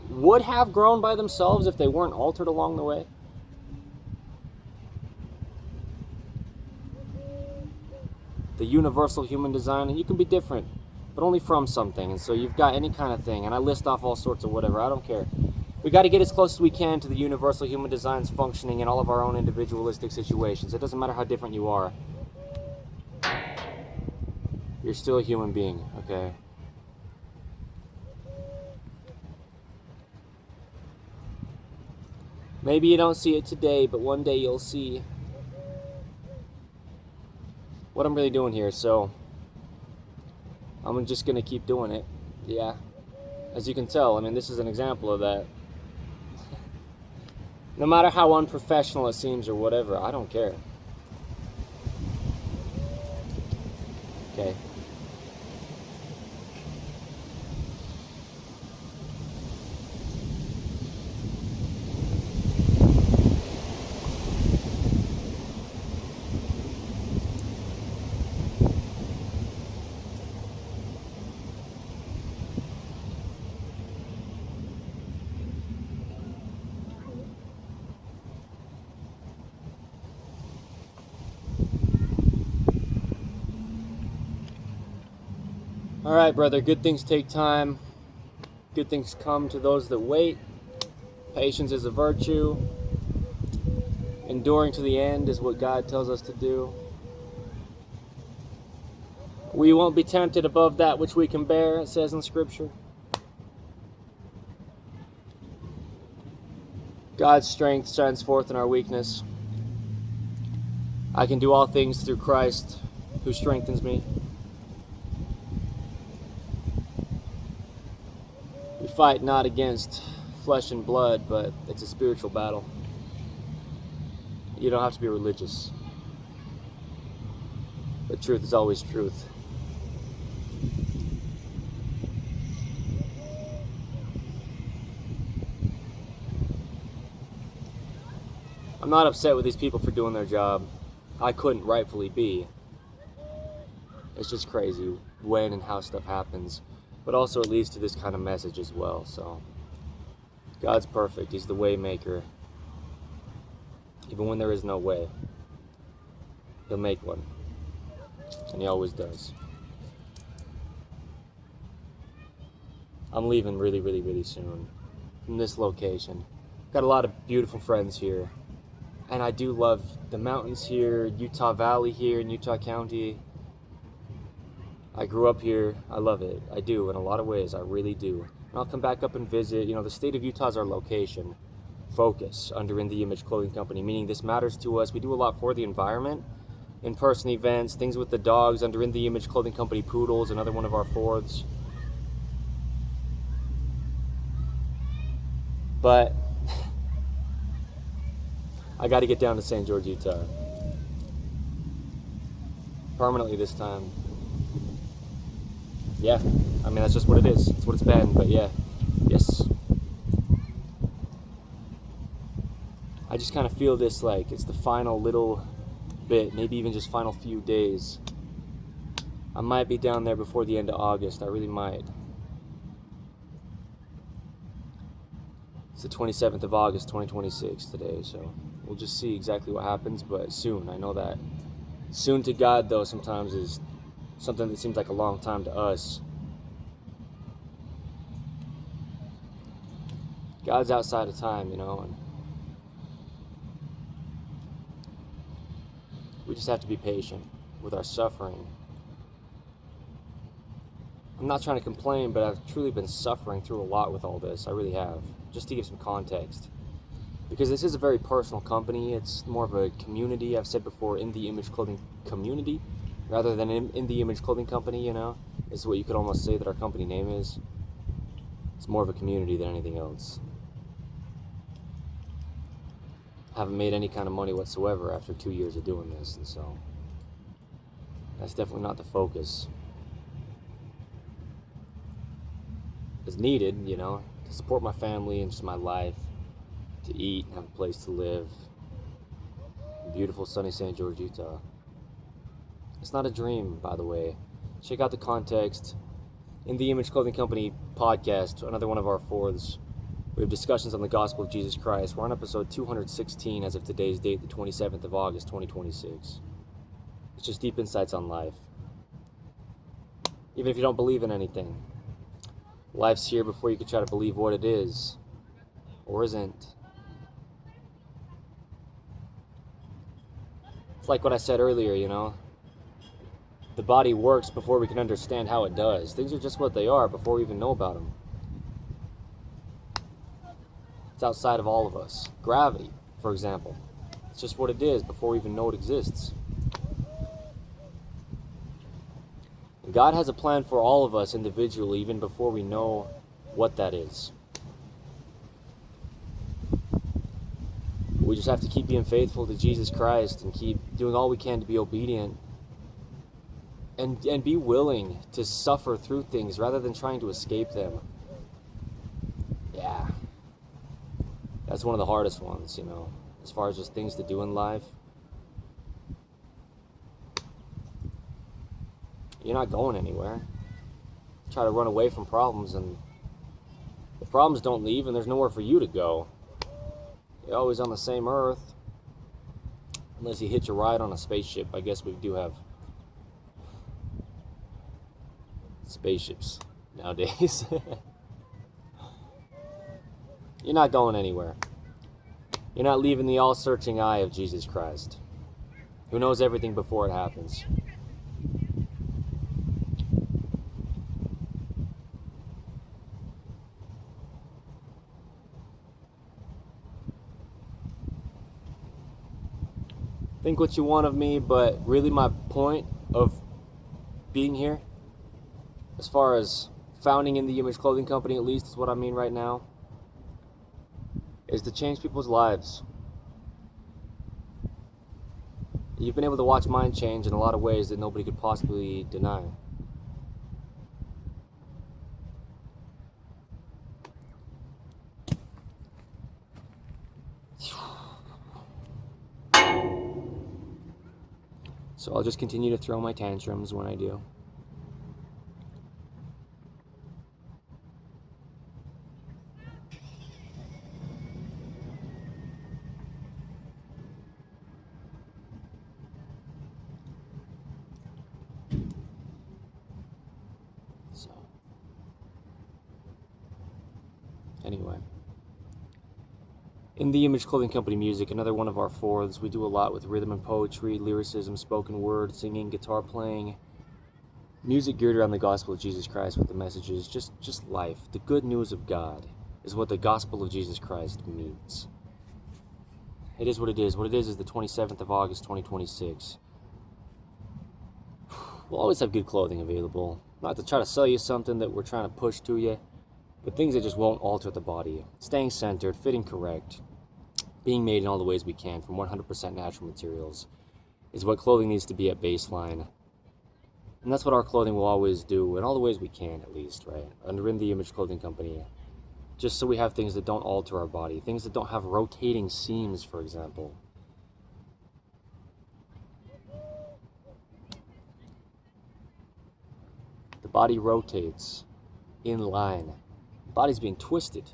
would have grown by themselves if they weren't altered along the way. The universal human design, and you can be different, but only from something, and so you've got any kind of thing, and I list off all sorts of whatever, I don't care. We got to get as close as we can to the universal human design's functioning in all of our own individualistic situations. It doesn't matter how different you are. You're still a human being, okay? Maybe you don't see it today, but one day you'll see what I'm really doing here. So I'm just going to keep doing it. Yeah. As you can tell, I mean, this is an example of that. No matter how unprofessional it seems or whatever, I don't care. Okay. All right, brother, good things take time. Good things come to those that wait. Patience is a virtue. Enduring to the end is what God tells us to do. We won't be tempted above that which we can bear, it says in Scripture. God's strength shines forth in our weakness. I can do all things through Christ who strengthens me. We fight not against flesh and blood, but it's a spiritual battle. You don't have to be religious. But truth is always truth. I'm not upset with these people for doing their job. I couldn't rightfully be. It's just crazy when and how stuff happens. But also it leads to this kind of message as well. So God's perfect. He's the way maker. Even when there is no way, He'll make one. And He always does. I'm leaving really, really, really soon from this location. Got a lot of beautiful friends here. And I do love the mountains here, Utah Valley here in Utah County. I grew up here. I love it. I do in a lot of ways. I really do. And I'll come back up and visit. You know, the state of Utah is our location. Focus under In The Image Clothing Company, meaning this matters to us. We do a lot for the environment. In-person events, things with the dogs under In The Image Clothing Company Poodles, another one of our fourths. But I got to get down to St. George, Utah. Permanently this time. Yeah, I mean, that's just what it is. It's what it's been, but yeah, yes. I just kind of feel this like it's the final little bit, maybe even just final few days. I might be down there before the end of August. I really might. It's the 27th of August, 2026 today, so we'll just see exactly what happens, but soon. I know that. Soon to God, though, sometimes is something that seems like a long time to us. God's outside of time, you know, and we just have to be patient with our suffering. I'm not trying to complain, but I've truly been suffering through a lot with all this. I really have. Just to give some context. Because this is a very personal company. It's more of a community. I've said before, In The Image Clothing Community, rather than in The Image Clothing Company, you know. Is what you could almost say that our company name is. It's more of a community than anything else. Haven't made any kind of money whatsoever after 2 years of doing this, and so that's definitely not the focus. It's needed, you know, to support my family and just my life, to eat and have a place to live. In beautiful sunny St. George, Utah. It's not a dream, by the way. Check out the context. In the Image Clothing Company podcast, another one of our fourths. We have discussions on the gospel of Jesus Christ. We're on episode 216 as of today's date, the 27th of August, 2026. It's just deep insights on life. Even if you don't believe in anything, life's here before you can try to believe what it is or isn't. It's like what I said earlier, you know. The body works before we can understand how it does. Things are just what they are before we even know about them. It's outside of all of us. Gravity, for example. It's just what it is before we even know it exists. God has a plan for all of us individually, even before we know what that is. We just have to keep being faithful to Jesus Christ and keep doing all we can to be obedient and be willing to suffer through things rather than trying to escape them. Yeah. That's one of the hardest ones, you know, as far as just things to do in life. You're not going anywhere. Try to run away from problems, and the problems don't leave, and there's nowhere for you to go. You're always on the same earth. Unless you hitch a ride on a spaceship. I guess we do have spaceships nowadays. You're not going anywhere. You're not leaving the all-searching eye of Jesus Christ, who knows everything before it happens. Think what you want of me, but really my point of being here, as far as founding In The Image Clothing Company, at least is what I mean right now, is to change people's lives. You've been able to watch mine change in a lot of ways that nobody could possibly deny. So I'll just continue to throw my tantrums when I do. So, anyway. In the Image Clothing Company music, another one of our fourths, we do a lot with rhythm and poetry, lyricism, spoken word, singing, guitar playing, music geared around the gospel of Jesus Christ with the messages, just life. The good news of God is what the gospel of Jesus Christ means. It is what it is. What it is the 27th of August, 2026. We'll always have good clothing available. Not to try to sell you something that we're trying to push to you, but things that just won't alter the body. Staying centered, fitting correct, being made in all the ways we can from 100% natural materials is what clothing needs to be at baseline. And that's what our clothing will always do, in all the ways we can, at least, right? Under In The Image Clothing Company. Just so we have things that don't alter our body. Things that don't have rotating seams, for example. The body rotates in line. The body's being twisted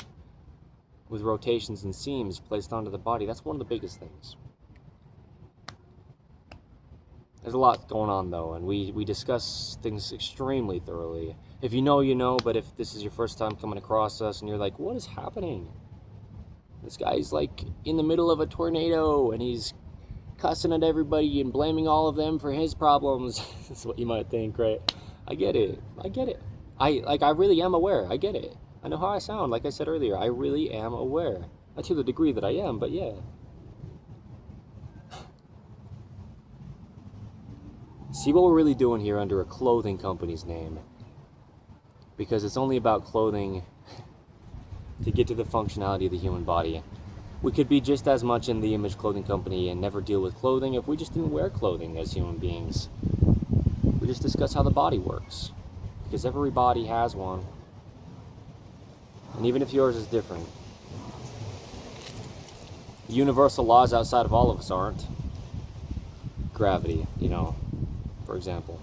with rotations and seams placed onto the body. That's one of the biggest things. There's a lot going on, though, and we discuss things extremely thoroughly. If you know, you know, but if this is your first time coming across us and you're like, what is happening? This guy's like in the middle of a tornado and he's cussing at everybody and blaming all of them for his problems. That's what you might think, right? I get it. I really am aware. I get it. I know how I sound, like I said earlier. I really am aware. Not to the degree that I am, but yeah. See what we're really doing here under a clothing company's name. Because it's only about clothing to get to the functionality of the human body. We could be just as much in the Image Clothing Company and never deal with clothing if we just didn't wear clothing as human beings. We just discuss how the body works. Because every body has one. And even if yours is different, the universal laws outside of all of us aren't. Gravity, you know, for example.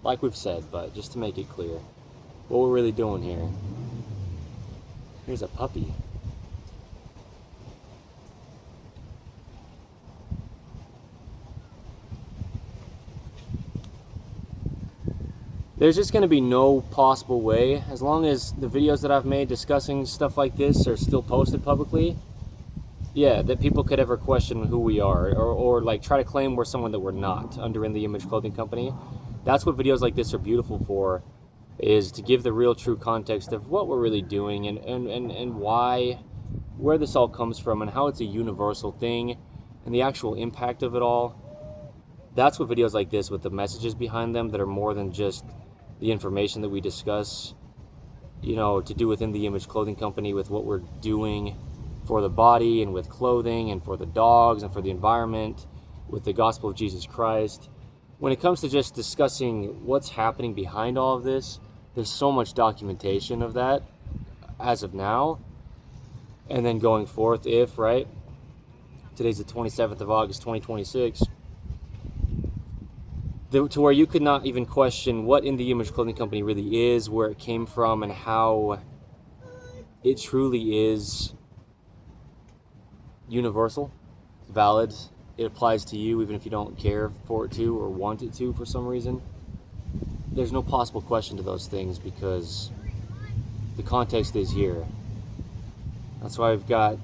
Like we've said, but just to make it clear, what we're really doing here. Here's a puppy. There's just going to be no possible way, as long as the videos that I've made discussing stuff like this are still posted publicly, yeah, that people could ever question who we are, or like try to claim we're someone that we're not under In The Image Clothing Company. That's what videos like this are beautiful for, is to give the real true context of what we're really doing and why where this all comes from and how it's a universal thing and the actual impact of it all, that's what videos like this with the messages behind them that are more than just the information that we discuss, to do within the Image Clothing Company with what we're doing for the body and with clothing and for the dogs and for the environment with the gospel of Jesus Christ. When it comes to just discussing what's happening behind all of this, there's so much documentation of that as of now. And then going forth, right? Today's the 27th of August, 2026. To where you could not even question what In the Image Clothing Company really is, where it came from, and how it truly is universal, valid. It applies to you even if you don't care for it to or want it to for some reason. There's no possible question to those things because the context is here. That's why I've got,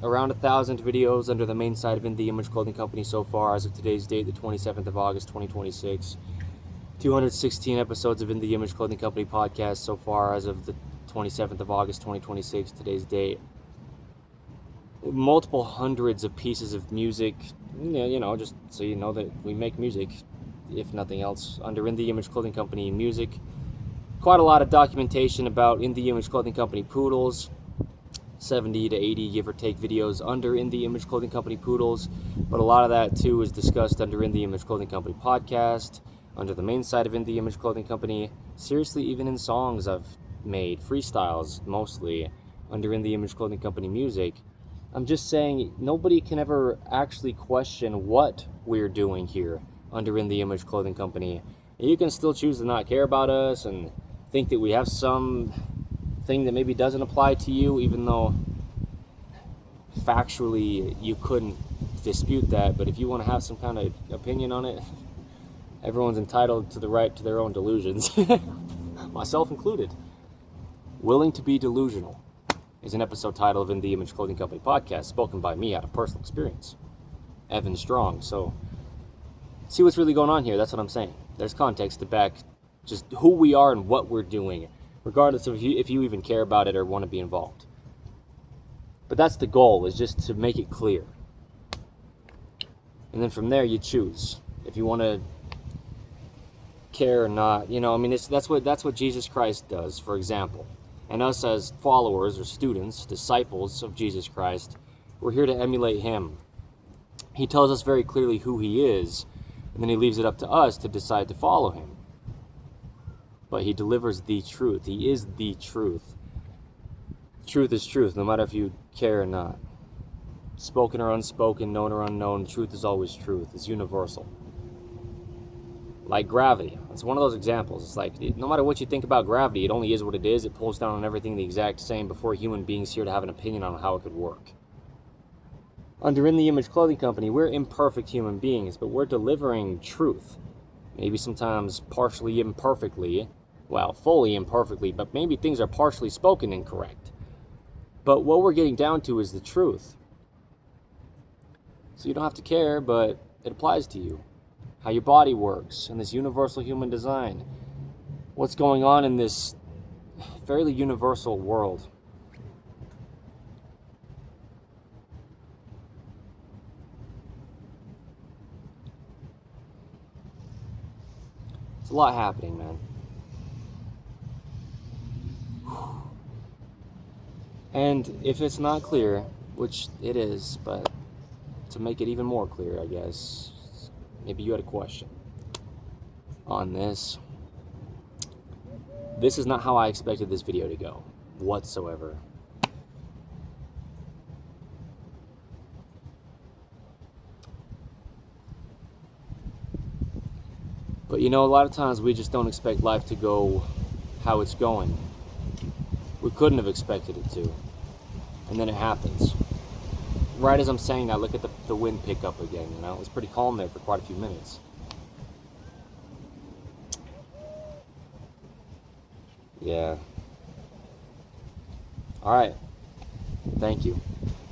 around 1,000 videos under the main site of In the Image Clothing Company so far as of today's date, the 27th of August, 2026. 216 episodes of In the Image Clothing Company podcast so far as of the 27th of August, 2026, today's date. Multiple hundreds of pieces of music, just so you know that we make music, if nothing else, under In the Image Clothing Company music. Quite a lot of documentation about In the Image Clothing Company poodles. 70 to 80 give or take videos under In the Image Clothing Company poodles, but a lot of that too is discussed under In the Image Clothing Company podcast, under the main site of In the Image Clothing Company, seriously even in songs I've made, freestyles mostly, under In the Image Clothing Company music. I'm just saying nobody can ever actually question what we're doing here under In the Image Clothing Company. You can still choose to not care about us and think that we have some thing that maybe doesn't apply to you, even though factually you couldn't dispute that. But if you want to have some kind of opinion on it, everyone's entitled to the right to their own delusions, myself included. Willing to be delusional is an episode title of In the Image Clothing Company podcast, spoken by me out of personal experience, Evan Strong. So see what's really going on here. That's what I'm saying. There's context to back just who we are and what we're doing, regardless of if you even care about it or want to be involved. But that's the goal, is just to make it clear. And then from there you choose if you want to care or not. That's what Jesus Christ does, for example. And us as followers or students, disciples of Jesus Christ, we're here to emulate him. He tells us very clearly who he is, and then he leaves it up to us to decide to follow him. But he delivers the truth. He is the truth. Truth is truth, no matter if you care or not. Spoken or unspoken, known or unknown, truth is always truth. It's universal. Like gravity. It's one of those examples. It's like, no matter what you think about gravity, it only is what it is. It pulls down on everything the exact same before human beings here to have an opinion on how it could work. Under In the Image Clothing Company, we're imperfect human beings, but we're delivering truth. Maybe sometimes partially imperfectly, fully imperfectly, but maybe things are partially spoken incorrect. But what we're getting down to is the truth. So you don't have to care, but it applies to you. How your body works in this universal human design. What's going on in this fairly universal world. It's a lot happening, man. And if it's not clear, which it is, but to make it even more clear, I guess, maybe you had a question on this. This is not how I expected this video to go, whatsoever. But a lot of times we just don't expect life to go how it's going. We couldn't have expected it to. And then it happens. Right as I'm saying that, look at the wind pick up again, It was pretty calm there for quite a few minutes. Yeah. All right. Thank you.